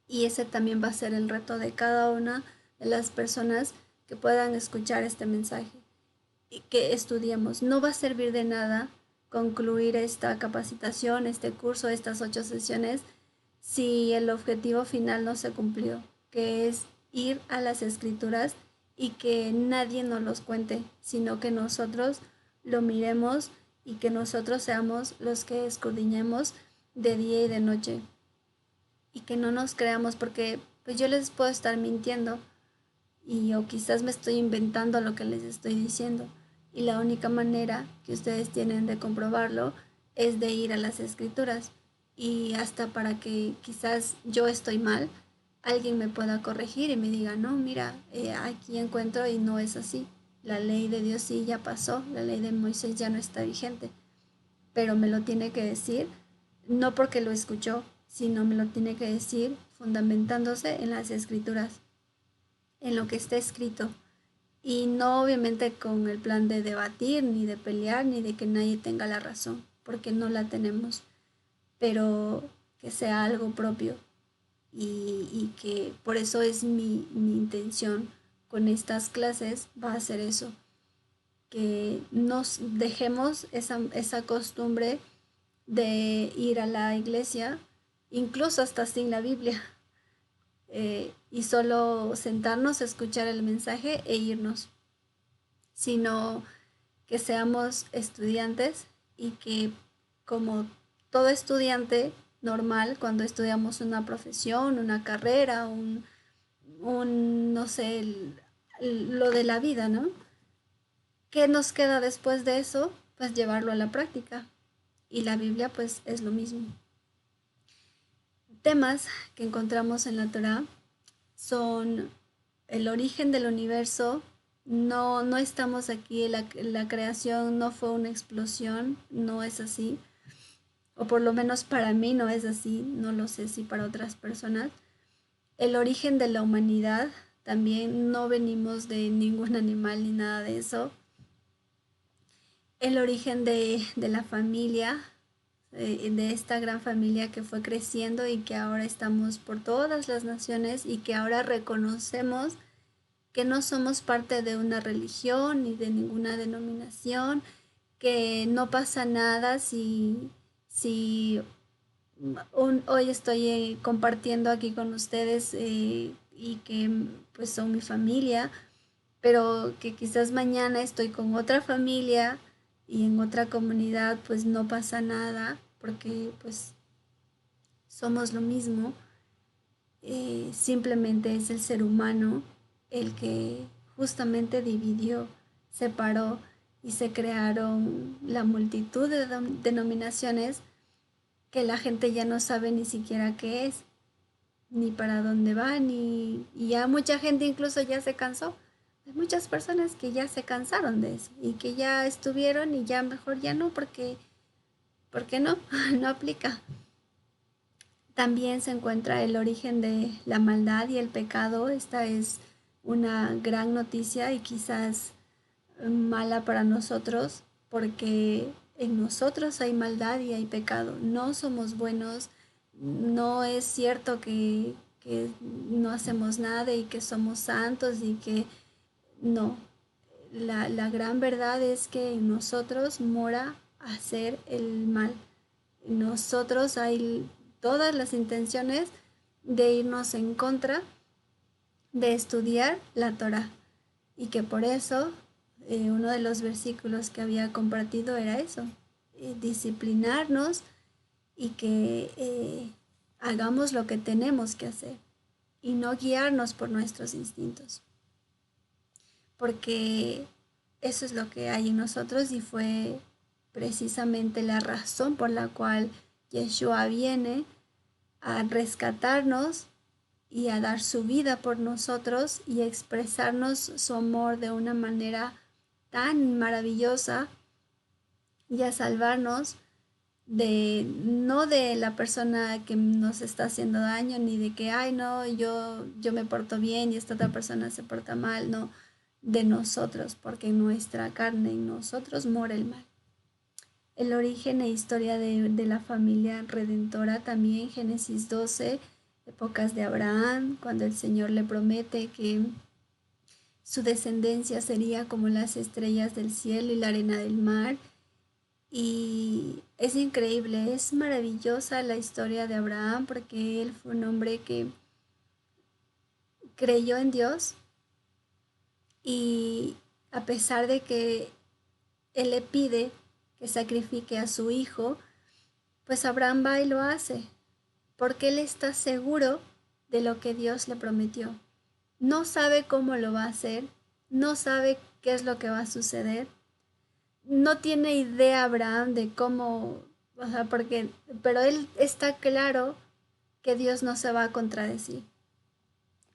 Y ese también va a ser el reto de cada una de las personas que puedan escuchar este mensaje. que estudiemos. No va a servir de nada concluir esta capacitación, este curso, estas 8 sesiones, si el objetivo final no se cumplió, que es ir a las escrituras y que nadie nos los cuente, sino que nosotros lo miremos y que nosotros seamos los que escudriñemos de día y de noche y que no nos creamos, porque pues yo les puedo estar mintiendo y o quizás me estoy inventando lo que les estoy diciendo, y la única manera que ustedes tienen de comprobarlo es de ir a las escrituras, y hasta para que quizás yo estoy mal, alguien me pueda corregir y me diga, no, mira, aquí encuentro y no es así. La ley de Dios sí ya pasó, la ley de Moisés ya no está vigente, pero me lo tiene que decir, no porque lo escuchó, sino me lo tiene que decir fundamentándose en las escrituras, en lo que está escrito. Y no obviamente con el plan de debatir, ni de pelear, ni de que nadie tenga la razón, porque no la tenemos, pero que sea algo propio y que por eso es mi intención con estas clases, va a ser eso, que nos dejemos esa costumbre de ir a la iglesia, incluso hasta sin la Biblia, y solo sentarnos a escuchar el mensaje e irnos, sino que seamos estudiantes y que como todo estudiante normal, cuando estudiamos una profesión, una carrera, no sé, lo de la vida, ¿no? ¿Qué nos queda después de eso? Pues llevarlo a la práctica. Y la Biblia pues es lo mismo. Temas que encontramos en la Torá son el origen del universo. No estamos aquí, la creación no fue una explosión, no es así, o por lo menos para mí no es así, no lo sé si para otras personas. El origen de la humanidad, también no venimos de ningún animal ni nada de eso. El origen de la familia, de esta gran familia que fue creciendo y que ahora estamos por todas las naciones y que ahora reconocemos que no somos parte de una religión ni de ninguna denominación, que no pasa nada si hoy estoy compartiendo aquí con ustedes, y que pues son mi familia, pero que quizás mañana estoy con otra familia y en otra comunidad, pues no pasa nada porque pues somos lo mismo. Simplemente es el ser humano el que justamente dividió, separó y se crearon la multitud de denominaciones que la gente ya no sabe ni siquiera qué es, ni para dónde va, y ya mucha gente incluso ya se cansó. Hay muchas personas que ya se cansaron de eso y que ya estuvieron y ya mejor ya no, porque no, no aplica. También se encuentra el origen de la maldad y el pecado. Esta es una gran noticia y quizás mala para nosotros, porque en nosotros hay maldad y hay pecado. No somos buenos, no es cierto que no hacemos nada y que somos santos y que no. La gran verdad es que en nosotros mora hacer el mal. En nosotros hay todas las intenciones de irnos en contra de estudiar la Torah, y que por eso uno de los versículos que había compartido era eso, disciplinarnos y que hagamos lo que tenemos que hacer y no guiarnos por nuestros instintos, porque eso es lo que hay en nosotros y fue precisamente la razón por la cual Yeshua viene a rescatarnos y a dar su vida por nosotros y a expresarnos su amor de una manera tan maravillosa y a salvarnos de no de la persona que nos está haciendo daño, ni de que, ay, no, yo me porto bien y esta otra persona se porta mal, no, de nosotros, porque en nuestra carne, en nosotros mora el mal. El origen e historia de la familia redentora también, Génesis 12, épocas de Abraham, cuando el Señor le promete que su descendencia sería como las estrellas del cielo y la arena del mar. Y es increíble, es maravillosa la historia de Abraham porque él fue un hombre que creyó en Dios y a pesar de que él le pide que sacrifique a su hijo, pues Abraham va y lo hace, porque él está seguro de lo que Dios le prometió. No sabe cómo lo va a hacer, no sabe qué es lo que va a suceder, no tiene idea Abraham de cómo, o sea, pero él está claro que Dios no se va a contradecir.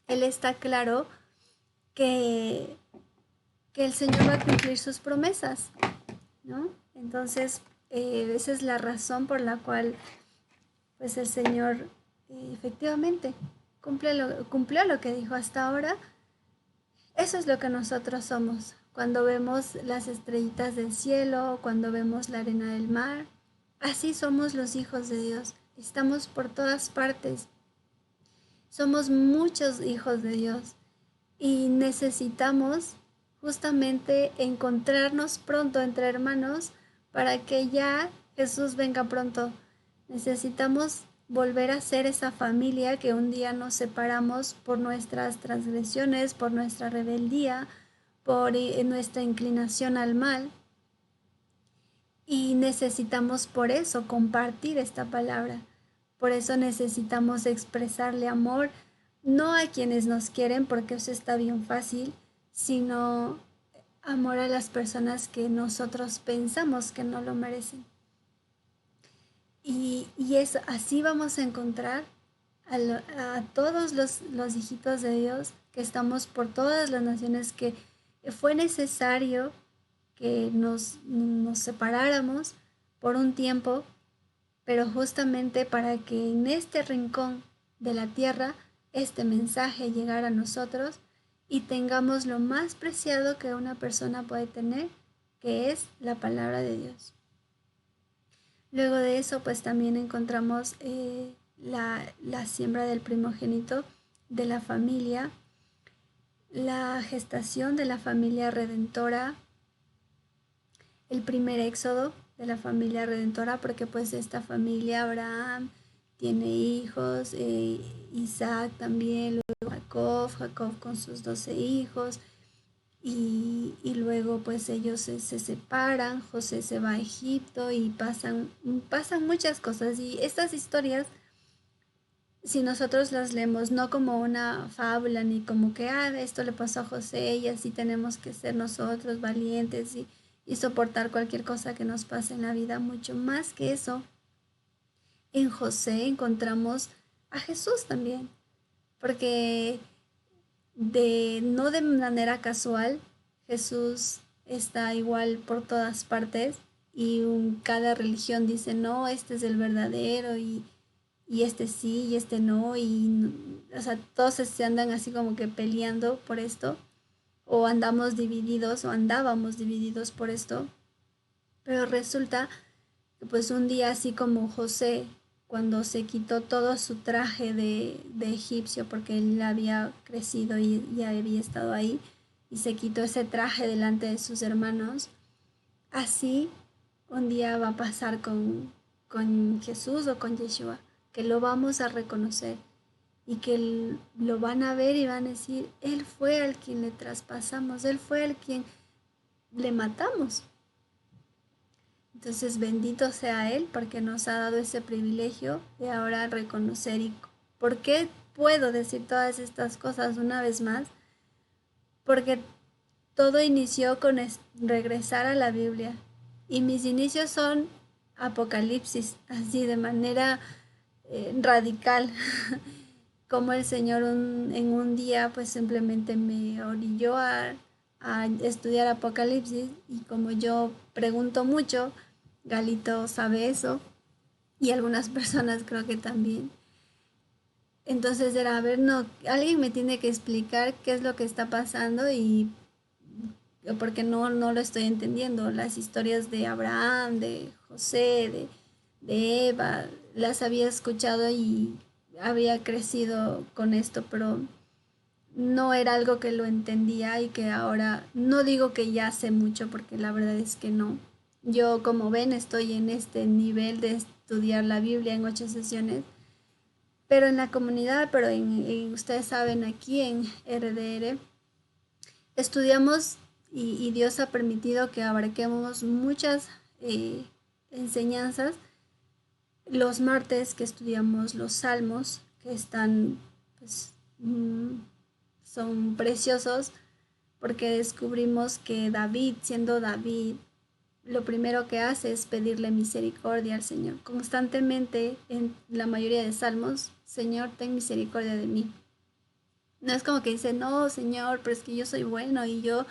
Él está claro que, que el Señor va a cumplir sus promesas, ¿no? Entonces, esa es la razón por la cual pues el Señor efectivamente cumplió lo que dijo hasta ahora. Eso es lo que nosotros somos. Cuando vemos las estrellitas del cielo, cuando vemos la arena del mar, así somos los hijos de Dios. Estamos por todas partes. Somos muchos hijos de Dios y necesitamos justamente encontrarnos pronto entre hermanos para que ya Jesús venga pronto. Necesitamos volver a ser esa familia que un día nos separamos por nuestras transgresiones, por nuestra rebeldía, por nuestra inclinación al mal. Y necesitamos por eso compartir esta palabra. Por eso necesitamos expresarle amor, no a quienes nos quieren, porque eso está bien fácil, sino amor a las personas que nosotros pensamos que no lo merecen. Y eso, así vamos a encontrar a todos los hijitos de Dios que estamos por todas las naciones, que fue necesario que nos separáramos por un tiempo, pero justamente para que en este rincón de la tierra este mensaje llegara a nosotros y tengamos lo más preciado que una persona puede tener, que es la palabra de Dios. Luego de eso, pues también encontramos la siembra del primogénito de la familia, la gestación de la familia redentora, el primer éxodo de la familia redentora, porque pues esta familia, Abraham tiene hijos, Isaac también, luego Jacob con sus 12 hijos, y luego pues ellos se separan, José se va a Egipto y pasan muchas cosas. Y estas historias, si nosotros las leemos no como una fábula ni como que esto le pasó a José y así tenemos que ser nosotros valientes y soportar cualquier cosa que nos pase en la vida, mucho más que eso, en José encontramos a Jesús también, porque no de manera casual, Jesús está igual por todas partes y cada religión dice, no, este es el verdadero y este sí y este no, y o sea, todos se andan así como que peleando por esto, o andábamos divididos por esto, pero resulta que pues un día así como José, cuando se quitó todo su traje de egipcio, porque él había crecido y ya había estado ahí, y se quitó ese traje delante de sus hermanos, así un día va a pasar con Jesús o con Yeshua, que lo vamos a reconocer y que lo van a ver y van a decir, Él fue al quien le traspasamos, Él fue al quien le matamos. Entonces bendito sea Él porque nos ha dado ese privilegio de ahora reconocer. ¿Y por qué puedo decir todas estas cosas una vez más? Porque todo inició con regresar a la Biblia. Y mis inicios son Apocalipsis, así de manera radical. Como el Señor en un día pues simplemente me orilló a estudiar Apocalipsis, y como yo pregunto mucho, Galito sabe eso y algunas personas creo que también. Entonces era, a ver, no, alguien me tiene que explicar qué es lo que está pasando y porque no lo estoy entendiendo. Las historias de Abraham, de José, de Eva, las había escuchado y había crecido con esto, pero no era algo que lo entendía y que ahora no digo que ya sé mucho porque la verdad es que no. Yo, como ven, estoy en este nivel de estudiar la Biblia en 8 sesiones, pero en la comunidad, pero ustedes saben, aquí en RDR estudiamos y Dios ha permitido que abarquemos muchas enseñanzas. Los martes que estudiamos los salmos, que están, pues, son preciosos, porque descubrimos que David, siendo David, lo primero que hace es pedirle misericordia al Señor. Constantemente, en la mayoría de salmos, Señor, ten misericordia de mí. No es como que dice, no, Señor, pero es que yo soy bueno y yo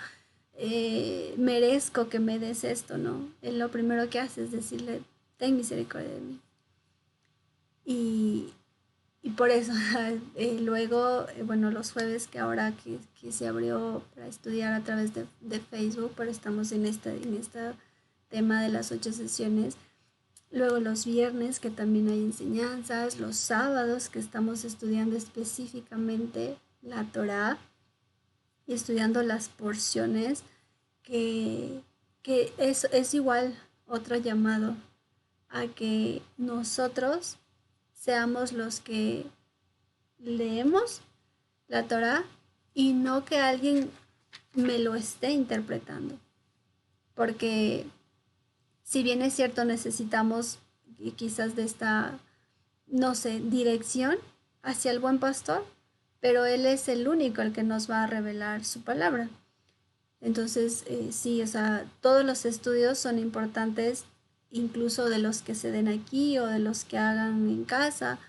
merezco que me des esto, ¿no? Él lo primero que hace es decirle, ten misericordia de mí. Y, y por eso, luego, bueno, los jueves que ahora que se abrió para estudiar a través de Facebook, pero estamos en este tema de las 8 sesiones. Luego los viernes que también hay enseñanzas, los sábados que estamos estudiando específicamente la Torá y estudiando las porciones que es igual otro llamado a que nosotros seamos los que leemos la Torá y no que alguien me lo esté interpretando. Porque si bien es cierto necesitamos quizás de esta, no sé, dirección hacia el buen pastor, pero Él es el único el que nos va a revelar su palabra. Entonces, sí, o sea, todos los estudios son importantes, incluso de los que se den aquí o de los que hagan en casa,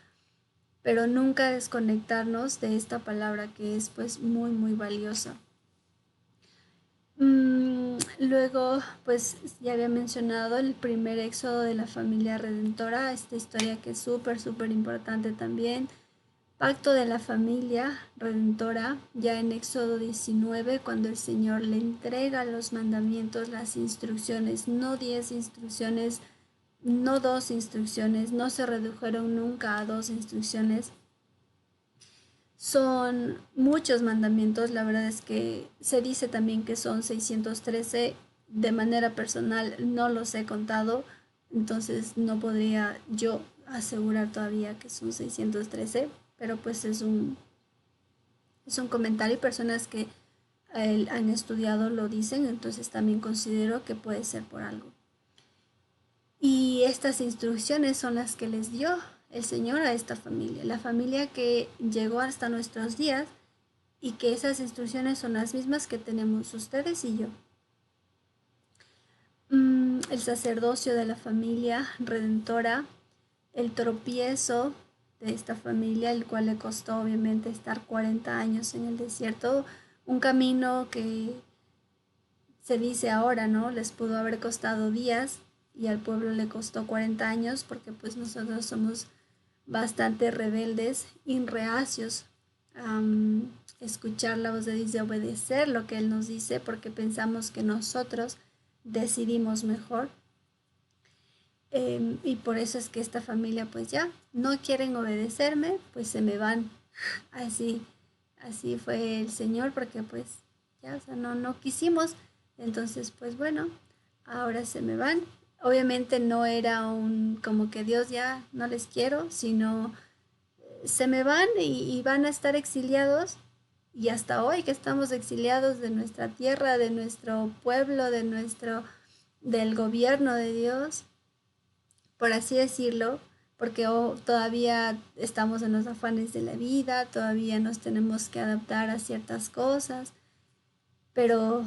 pero nunca desconectarnos de esta palabra que es pues muy, muy valiosa. Luego, pues ya había mencionado el primer éxodo de la familia redentora, esta historia que es súper, súper importante también. Pacto de la familia redentora, ya en Éxodo 19, cuando el Señor le entrega los mandamientos, las instrucciones, no 10 instrucciones, no 2 instrucciones, no se redujeron nunca a 2 instrucciones. Son muchos mandamientos, la verdad es que se dice también que son 613, de manera personal no los he contado, entonces no podría yo asegurar todavía que son 613, pero pues es un comentario y personas que han estudiado lo dicen, entonces también considero que puede ser por algo. Y estas instrucciones son las que les dio el Señor a esta familia, la familia que llegó hasta nuestros días, y que esas instrucciones son las mismas que tenemos ustedes y yo. El sacerdocio de la familia redentora, el tropiezo de esta familia, el cual le costó obviamente estar 40 años en el desierto, un camino que se dice ahora, ¿no? Les pudo haber costado días y al pueblo le costó 40 años porque pues nosotros somos bastante rebeldes y reacios a escuchar la voz de Dios y obedecer lo que Él nos dice porque pensamos que nosotros decidimos mejor. Y por eso es que esta familia pues ya no quieren obedecerme, pues se me van. Así fue el Señor, porque pues ya, o sea, no quisimos. Entonces pues bueno, ahora se me van. Obviamente no era como que Dios ya no les quiero, sino se me van y van a estar exiliados. Y hasta hoy que estamos exiliados de nuestra tierra, de nuestro pueblo, del gobierno de Dios, por así decirlo, porque todavía estamos en los afanes de la vida, todavía nos tenemos que adaptar a ciertas cosas, pero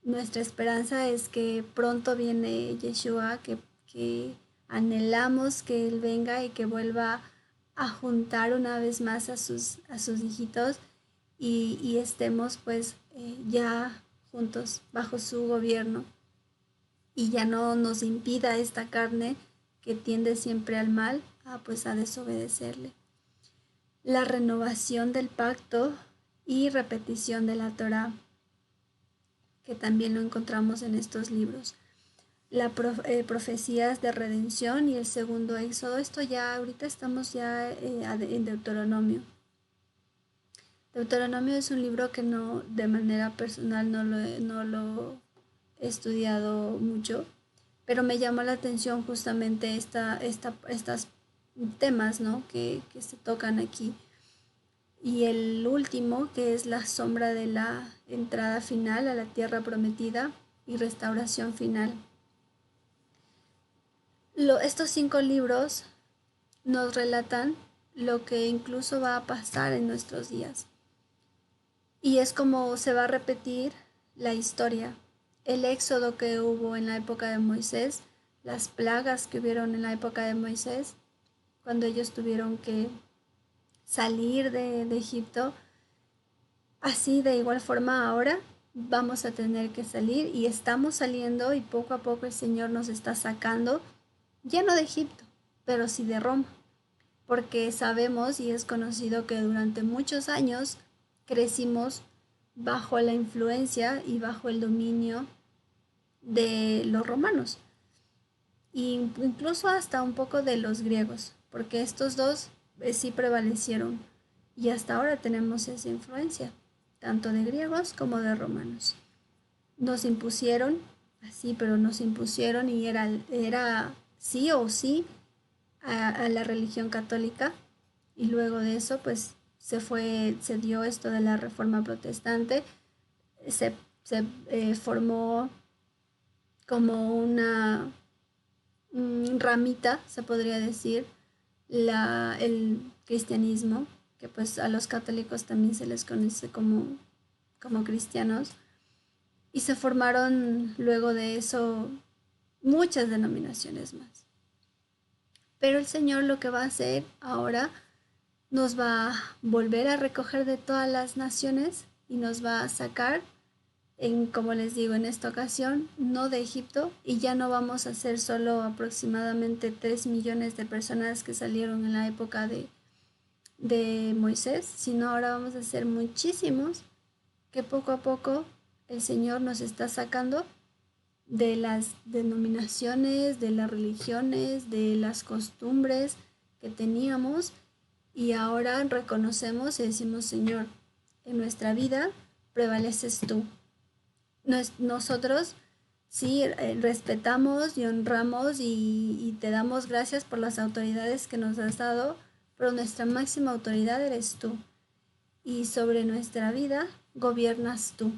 nuestra esperanza es que pronto viene Yeshua, que anhelamos que Él venga y que vuelva a juntar una vez más a sus hijitos y estemos pues ya juntos bajo su gobierno y ya no nos impida esta carne que tiende siempre al mal pues a desobedecerle. La renovación del pacto y repetición de la Torá, que también lo encontramos en estos libros. Las profecías de redención y el segundo éxodo, esto ya ahorita estamos ya en Deuteronomio. Deuteronomio es un libro que no, de manera personal, no lo he estudiado mucho, pero me llamó la atención justamente estas temas, ¿no? que se tocan aquí. Y el último, que es la sombra de la entrada final a la tierra prometida y restauración final. Estos 5 libros nos relatan lo que incluso va a pasar en nuestros días. Y es como se va a repetir la historia, el éxodo que hubo en la época de Moisés, las plagas que hubieron en la época de Moisés, cuando ellos tuvieron que salir de Egipto. Así de igual forma ahora vamos a tener que salir y estamos saliendo y poco a poco el Señor nos está sacando, ya no de Egipto, pero sí de Roma, porque sabemos y es conocido que durante muchos años crecimos bajo la influencia y bajo el dominio de los romanos, e incluso hasta un poco de los griegos, porque estos dos sí prevalecieron y hasta ahora tenemos esa influencia, tanto de griegos como de romanos. Nos impusieron, así, pero nos impusieron y era sí o sí a la religión católica, y luego de eso pues se dio esto de la reforma protestante, se formó como una ramita, se podría decir, el cristianismo, que pues a los católicos también se les conoce como cristianos, y se formaron luego de eso muchas denominaciones más. Pero el Señor lo que va a hacer ahora, nos va a volver a recoger de todas las naciones y nos va a sacar, como les digo, en esta ocasión, no de Egipto, y ya no vamos a ser solo aproximadamente 3 millones de personas que salieron en la época de Moisés, sino ahora vamos a ser muchísimos, que poco a poco el Señor nos está sacando de las denominaciones, de las religiones, de las costumbres que teníamos, y ahora reconocemos y decimos: Señor, en nuestra vida prevaleces tú. Nosotros sí respetamos y honramos y te damos gracias por las autoridades que nos has dado, pero nuestra máxima autoridad eres tú, y sobre nuestra vida gobiernas tú.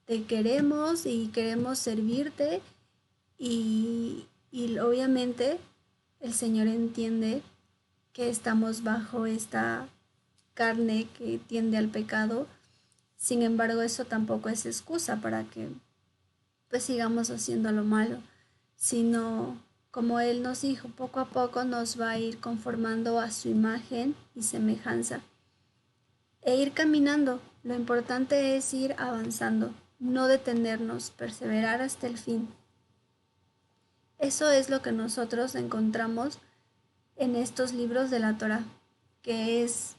Te queremos y queremos servirte, y obviamente el Señor entiende que estamos bajo esta carne que tiende al pecado. Sin embargo, eso tampoco es excusa para que pues sigamos haciendo lo malo, sino, como Él nos dijo, poco a poco nos va a ir conformando a su imagen y semejanza e ir caminando. Lo importante es ir avanzando, no detenernos, perseverar hasta el fin. Eso es lo que nosotros encontramos en estos libros de la Torá, que es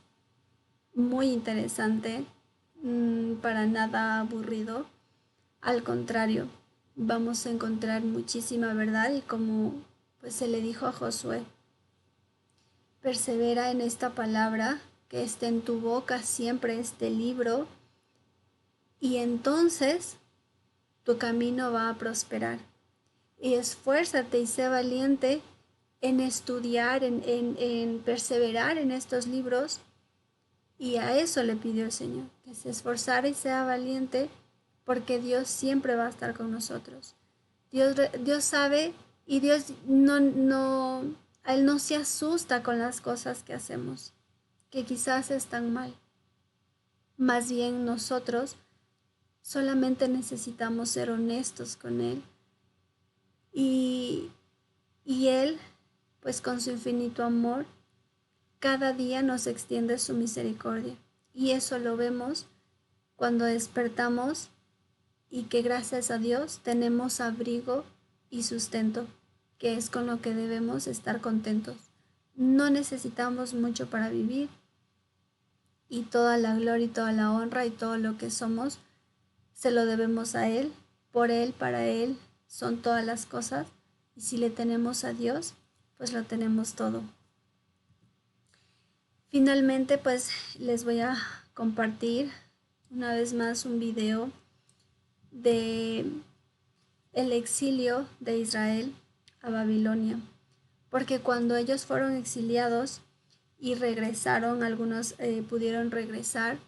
muy interesante, para nada aburrido. Al contrario, vamos a encontrar muchísima verdad, y como pues se le dijo a Josué: persevera en esta palabra, que esté en tu boca siempre este libro, y entonces tu camino va a prosperar. Y esfuérzate y sé valiente en estudiar, en perseverar en estos libros. Y a eso le pidió el Señor, que se esforzara y sea valiente, porque Dios siempre va a estar con nosotros. Dios sabe, y Dios a Él no se asusta con las cosas que hacemos, que quizás están mal. Más bien nosotros solamente necesitamos ser honestos con Él, y Él, pues con su infinito amor, cada día nos extiende su misericordia. Y eso lo vemos cuando despertamos, y que gracias a Dios tenemos abrigo y sustento, que es con lo que debemos estar contentos. No necesitamos mucho para vivir, y toda la gloria y toda la honra y todo lo que somos se lo debemos a Él, por Él, para Él son todas las cosas, y si le tenemos a Dios, pues lo tenemos todo. Finalmente, pues les voy a compartir una vez más un video de el exilio de Israel a Babilonia, porque cuando ellos fueron exiliados y regresaron, algunos pudieron regresar,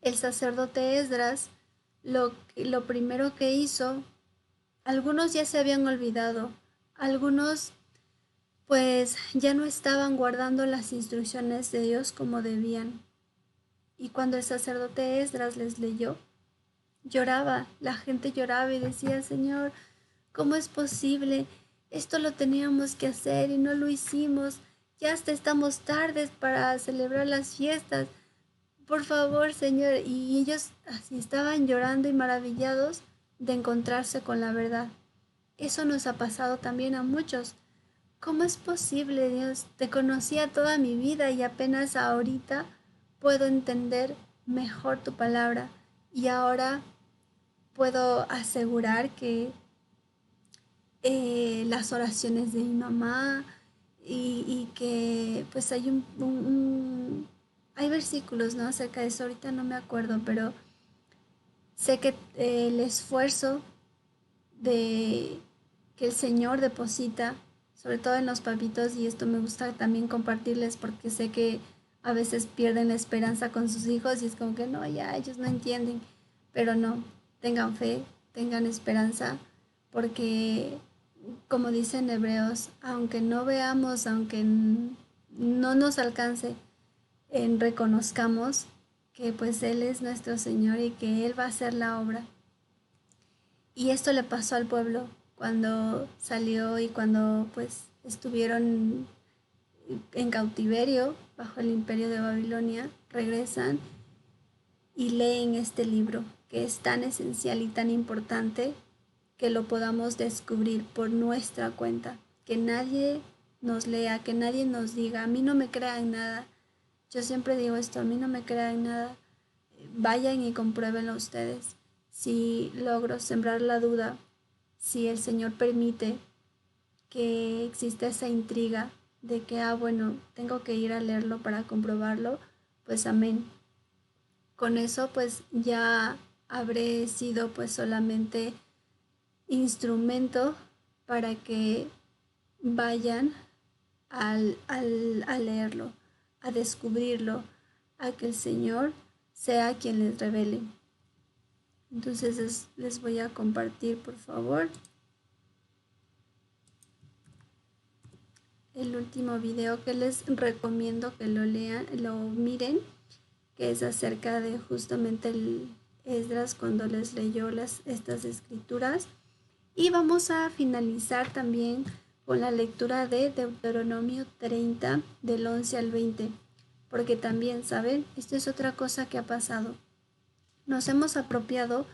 el sacerdote Esdras lo primero que hizo, algunos ya se habían olvidado, algunos pues ya no estaban guardando las instrucciones de Dios como debían. Y cuando el sacerdote Esdras les leyó, lloraba, la gente lloraba y decía, Señor, ¿cómo es posible? Esto lo teníamos que hacer y no lo hicimos. Ya hasta estamos tardes para celebrar las fiestas. Por favor, Señor. Y ellos así estaban llorando y maravillados de encontrarse con la verdad. Eso nos ha pasado también a muchos. ¿Cómo es posible, Dios? Te conocía toda mi vida y apenas ahorita puedo entender mejor tu palabra. Y ahora puedo asegurar que las oraciones de mi mamá y que pues hay hay versículos, ¿no?, acerca de eso, ahorita no me acuerdo, pero sé que el esfuerzo de que el Señor deposita, sobre todo en los papitos, y esto me gusta también compartirles porque sé que a veces pierden la esperanza con sus hijos y es como que no, ya ellos no entienden, pero no, tengan fe, tengan esperanza, porque como dicen Hebreos, aunque no veamos, aunque no nos alcance, reconozcamos que pues Él es nuestro Señor y que Él va a hacer la obra. Y esto le pasó al pueblo cuando salió y cuando pues estuvieron en cautiverio bajo el imperio de Babilonia, regresan y leen este libro que es tan esencial y tan importante que lo podamos descubrir por nuestra cuenta, que nadie nos lea, que nadie nos diga, a mí no me crean nada. Yo siempre digo esto, a mí no me crean nada. Vayan y compruébenlo ustedes. Si logro sembrar la duda, si el Señor permite que exista esa intriga de que, bueno, tengo que ir a leerlo para comprobarlo, pues amén. Con eso pues ya habré sido pues solamente instrumento para que vayan a leerlo, a descubrirlo, a que el Señor sea quien les revele. Entonces les voy a compartir, por favor, el último video que les recomiendo que lo lean, lo miren, que es acerca de justamente el Esdras cuando les leyó estas escrituras. Y vamos a finalizar también con la lectura de Deuteronomio 30, del 11 al 20, porque también, ¿saben? Esto es otra cosa que ha pasado. Nos hemos apropiado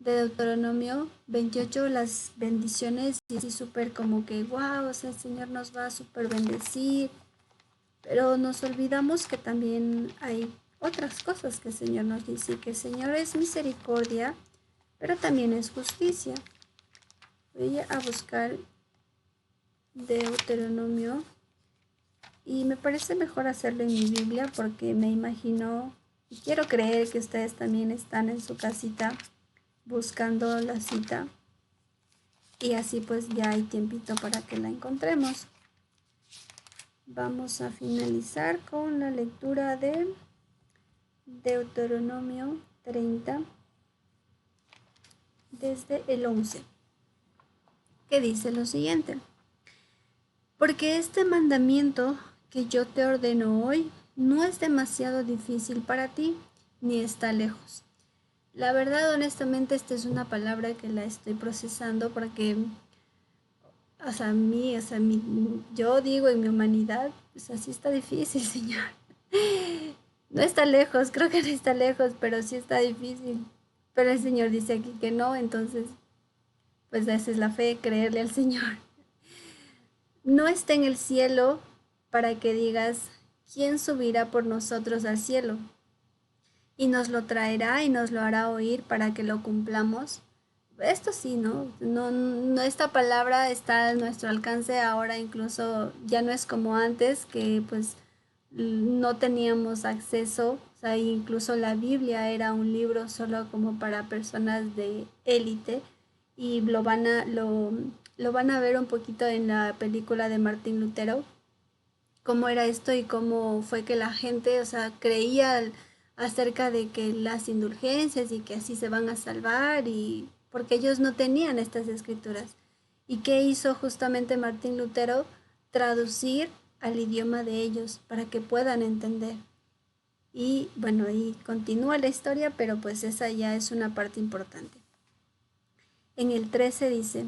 de Deuteronomio 28, las bendiciones, y así súper como que, wow, o sea, el Señor nos va a súper bendecir, pero nos olvidamos que también hay otras cosas que el Señor nos dice, que el Señor es misericordia, pero también es justicia. Voy a buscar Deuteronomio y me parece mejor hacerlo en mi Biblia porque me imagino y quiero creer que ustedes también están en su casita buscando la cita y así pues ya hay tiempito para que la encontremos. Vamos a finalizar con la lectura de Deuteronomio 30 desde el 11, que dice lo siguiente: porque este mandamiento que yo te ordeno hoy no es demasiado difícil para ti, ni está lejos. La verdad, honestamente, esta es una palabra que la estoy procesando porque, yo digo en mi humanidad, pues así está difícil, Señor. No está lejos, creo que no está lejos, pero sí está difícil. Pero el Señor dice aquí que no, entonces, pues esa es la fe, creerle al Señor. No está en el cielo para que digas, ¿quién subirá por nosotros al cielo? Y nos lo traerá y nos lo hará oír para que lo cumplamos. Esto sí, ¿no? No, esta palabra está a nuestro alcance ahora, incluso ya no es como antes, que pues no teníamos acceso, o sea, incluso la Biblia era un libro solo como para personas de élite y lo van a ver un poquito en la película de Martín Lutero, cómo era esto y cómo fue que la gente, o sea, creía acerca de que las indulgencias y que así se van a salvar y porque ellos no tenían estas escrituras. ¿Y qué hizo justamente Martín Lutero? Traducir al idioma de ellos para que puedan entender. Y bueno, y continúa la historia, pero pues esa ya es una parte importante. En el 13 dice,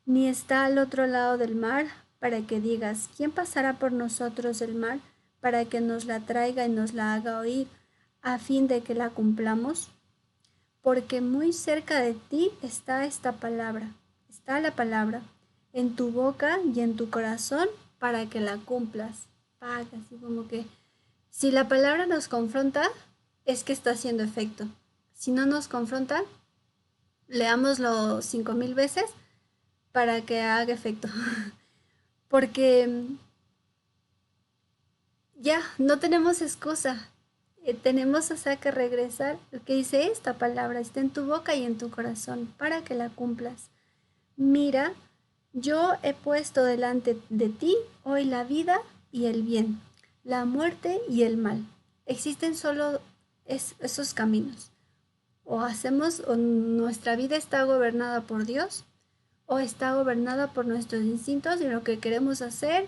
ni está al otro lado del mar para que digas, ¿quién pasará por nosotros el mar para que nos la traiga y nos la haga oír a fin de que la cumplamos? Porque muy cerca de ti está esta palabra, está la palabra, en tu boca y en tu corazón para que la cumplas. Paga, así como que si la palabra nos confronta, es que está haciendo efecto. Si no nos confronta, leámoslo 5000 veces para que haga efecto. Porque ya no tenemos excusa. Tenemos, o sea, que regresar. Lo que dice esta palabra está en tu boca y en tu corazón para que la cumplas. Mira, yo he puesto delante de ti hoy la vida y el bien, la muerte y el mal. Existen solo esos caminos. O hacemos, o nuestra vida está gobernada por Dios, o está gobernada por nuestros instintos y lo que queremos hacer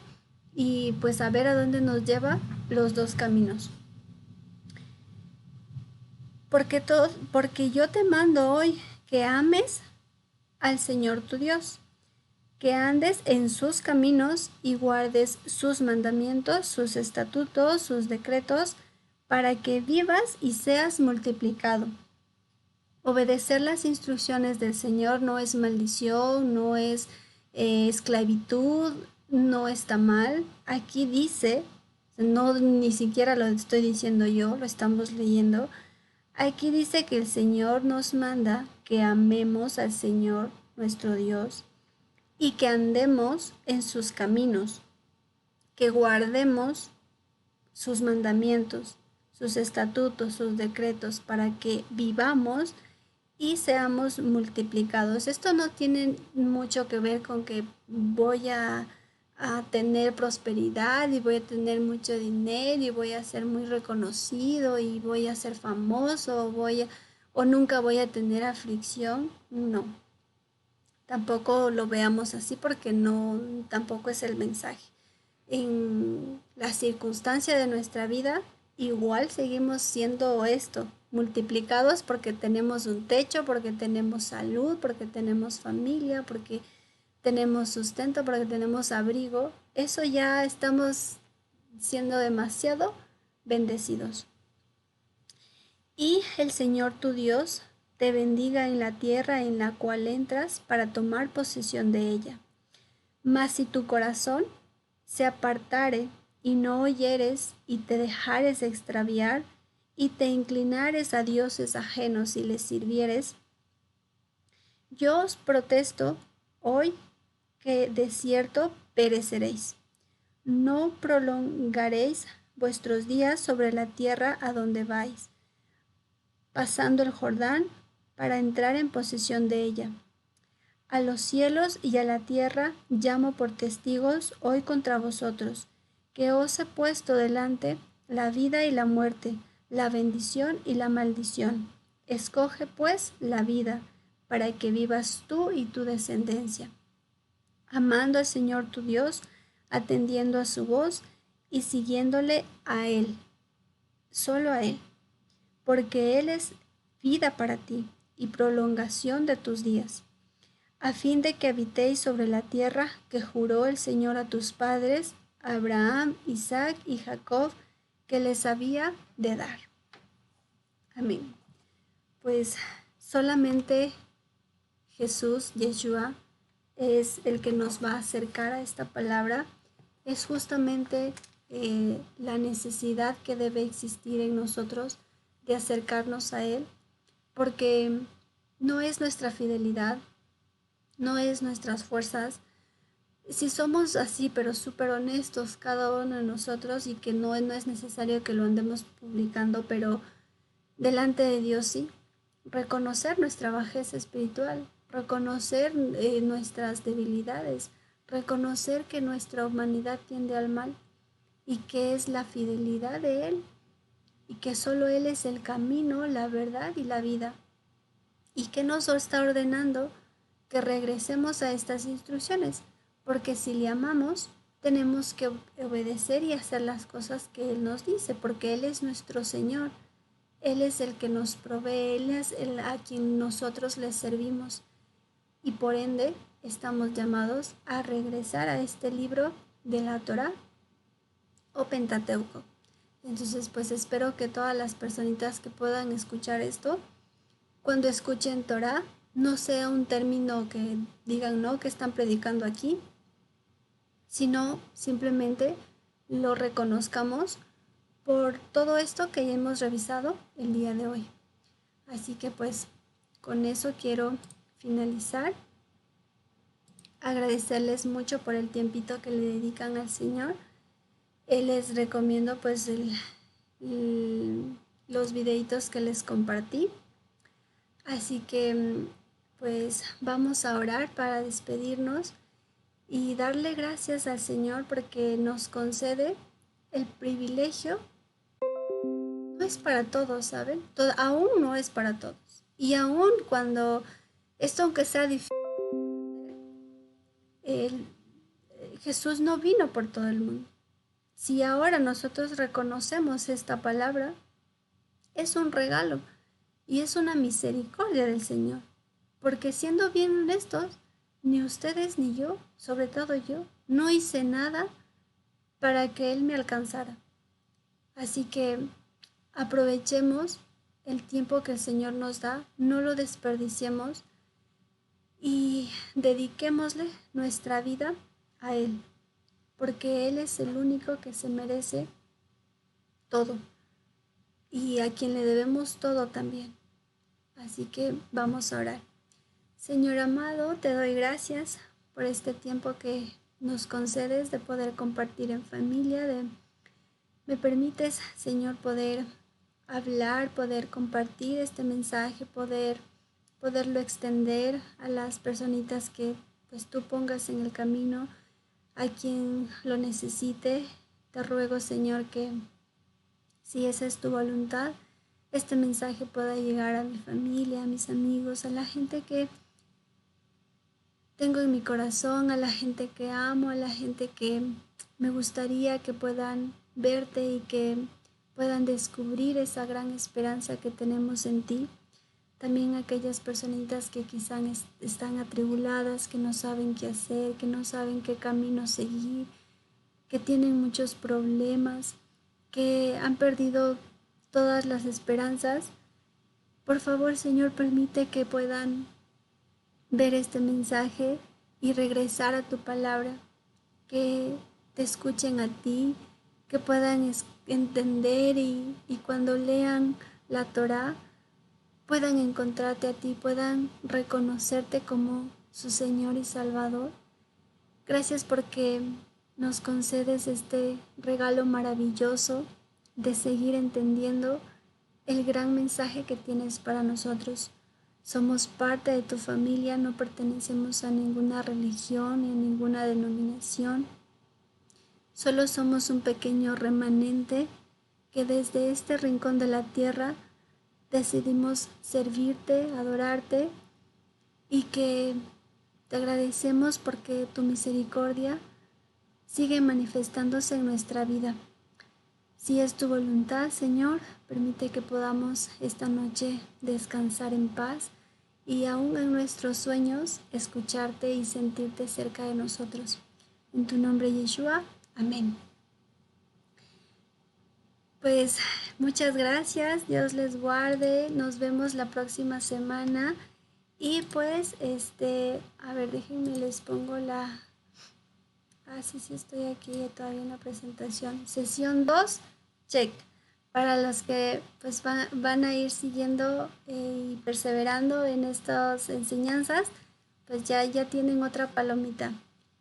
y pues a ver a dónde nos lleva los dos caminos. Porque yo te mando hoy que ames al Señor tu Dios, que andes en sus caminos y guardes sus mandamientos, sus estatutos, sus decretos, para que vivas y seas multiplicado. Obedecer las instrucciones del Señor no es maldición, no es esclavitud, no está mal. Aquí dice, no ni siquiera lo estoy diciendo yo, lo estamos leyendo. Aquí dice que el Señor nos manda que amemos al Señor nuestro Dios y que andemos en sus caminos, que guardemos sus mandamientos, sus estatutos, sus decretos, para que vivamos y seamos multiplicados. Esto no tiene mucho que ver con que voy a tener prosperidad y voy a tener mucho dinero y voy a ser muy reconocido y voy a ser famoso o nunca voy a tener aflicción. No, tampoco lo veamos así porque no, tampoco es el mensaje. En la circunstancia de nuestra vida, igual seguimos siendo esto, multiplicados porque tenemos un techo, porque tenemos salud, porque tenemos familia, porque tenemos sustento, porque tenemos abrigo. Eso ya estamos siendo demasiado bendecidos. Y el Señor tu Dios te bendiga en la tierra en la cual entras para tomar posesión de ella. Mas si tu corazón se apartare y no oyeres y te dejares extraviar y te inclinares a dioses ajenos y les sirvieres, yo os protesto hoy que de cierto pereceréis. No prolongaréis vuestros días sobre la tierra a donde vais, pasando el Jordán para entrar en posesión de ella. A los cielos y a la tierra llamo por testigos hoy contra vosotros, que os he puesto delante la vida y la muerte, la bendición y la maldición. Escoge pues la vida, para que vivas tú y tu descendencia, amando al Señor tu Dios, atendiendo a su voz y siguiéndole a Él, solo a Él, porque Él es vida para ti y prolongación de tus días, a fin de que habitéis sobre la tierra que juró el Señor a tus padres, Abraham, Isaac y Jacob, que les había de dar. Amén. Pues solamente Jesús, Yeshua, es el que nos va a acercar a esta palabra. Es justamente la necesidad que debe existir en nosotros de acercarnos a Él, porque no es nuestra fidelidad, no es nuestras fuerzas, si somos así, pero súper honestos cada uno de nosotros y que no es necesario que lo andemos publicando, pero delante de Dios sí, reconocer nuestra bajeza espiritual, reconocer nuestras debilidades, reconocer que nuestra humanidad tiende al mal y que es la fidelidad de Él y que solo Él es el camino, la verdad y la vida y que nos está ordenando que regresemos a estas instrucciones, porque si le amamos, tenemos que obedecer y hacer las cosas que Él nos dice, porque Él es nuestro Señor. Él es el que nos provee, Él es el a quien nosotros le servimos y por ende estamos llamados a regresar a este libro de la Torá o Pentateuco. Entonces, pues espero que todas las personitas que puedan escuchar esto, cuando escuchen Torá, no sea un término que digan, no, que están predicando aquí, sino simplemente lo reconozcamos por todo esto que ya hemos revisado el día de hoy. Así que pues con eso quiero finalizar. Agradecerles mucho por el tiempito que le dedican al Señor. Les recomiendo pues los videitos que les compartí. Así que pues vamos a orar para despedirnos y darle gracias al Señor porque nos concede el privilegio. No es para todos, ¿saben? Aún no es para todos. Y aún cuando esto, aunque sea difícil, Jesús no vino por todo el mundo. Si ahora nosotros reconocemos esta palabra, es un regalo y es una misericordia del Señor. Porque siendo bien honestos, ni ustedes ni yo, sobre todo yo, no hice nada para que Él me alcanzara. Así que aprovechemos el tiempo que el Señor nos da, no lo desperdiciemos y dediquémosle nuestra vida a Él, porque Él es el único que se merece todo y a quien le debemos todo también. Así que vamos a orar. Señor amado, te doy gracias por este tiempo que nos concedes de poder compartir en familia, me permites, Señor, poder hablar, poder compartir este mensaje, poderlo extender a las personitas que pues tú pongas en el camino, a quien lo necesite. Te ruego, Señor, que si esa es tu voluntad, este mensaje pueda llegar a mi familia, a mis amigos, a la gente que tengo en mi corazón, a la gente que amo, a la gente que me gustaría que puedan verte y que puedan descubrir esa gran esperanza que tenemos en ti. También aquellas personitas que quizás están atribuladas, que no saben qué hacer, que no saben qué camino seguir, que tienen muchos problemas, que han perdido todas las esperanzas. Por favor, Señor, permite que puedan ver este mensaje y regresar a tu palabra, que te escuchen a ti, que puedan entender y cuando lean la Torá puedan encontrarte a ti, puedan reconocerte como su Señor y Salvador. Gracias porque nos concedes este regalo maravilloso de seguir entendiendo el gran mensaje que tienes para nosotros. Somos parte de tu familia, no pertenecemos a ninguna religión ni a ninguna denominación. Solo somos un pequeño remanente que desde este rincón de la tierra decidimos servirte, adorarte y que te agradecemos porque tu misericordia sigue manifestándose en nuestra vida. Si es tu voluntad, Señor, permite que podamos esta noche descansar en paz y aún en nuestros sueños escucharte y sentirte cerca de nosotros. En tu nombre, Yeshua. Amén. Pues muchas gracias, Dios les guarde, nos vemos la próxima semana y pues a ver, déjenme les pongo sí, estoy aquí todavía en la presentación. Sesión 2, check. Para los que pues van a ir siguiendo y perseverando en estas enseñanzas, pues ya tienen otra palomita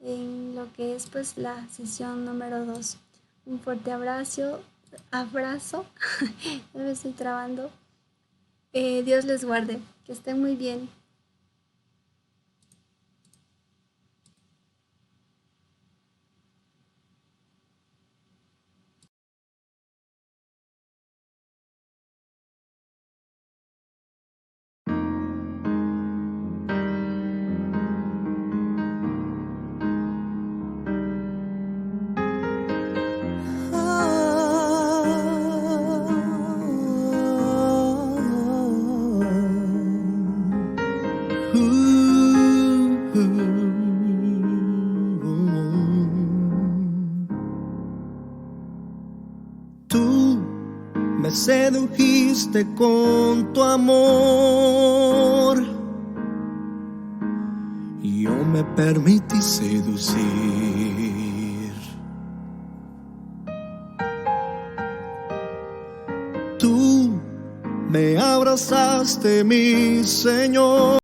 en lo que es pues la sesión número 2. Un fuerte abrazo, ya me estoy trabando. Dios les guarde, que estén muy bien. Tú me sedujiste con tu amor y yo me permití seducir. Tú me abrazaste, mi Señor.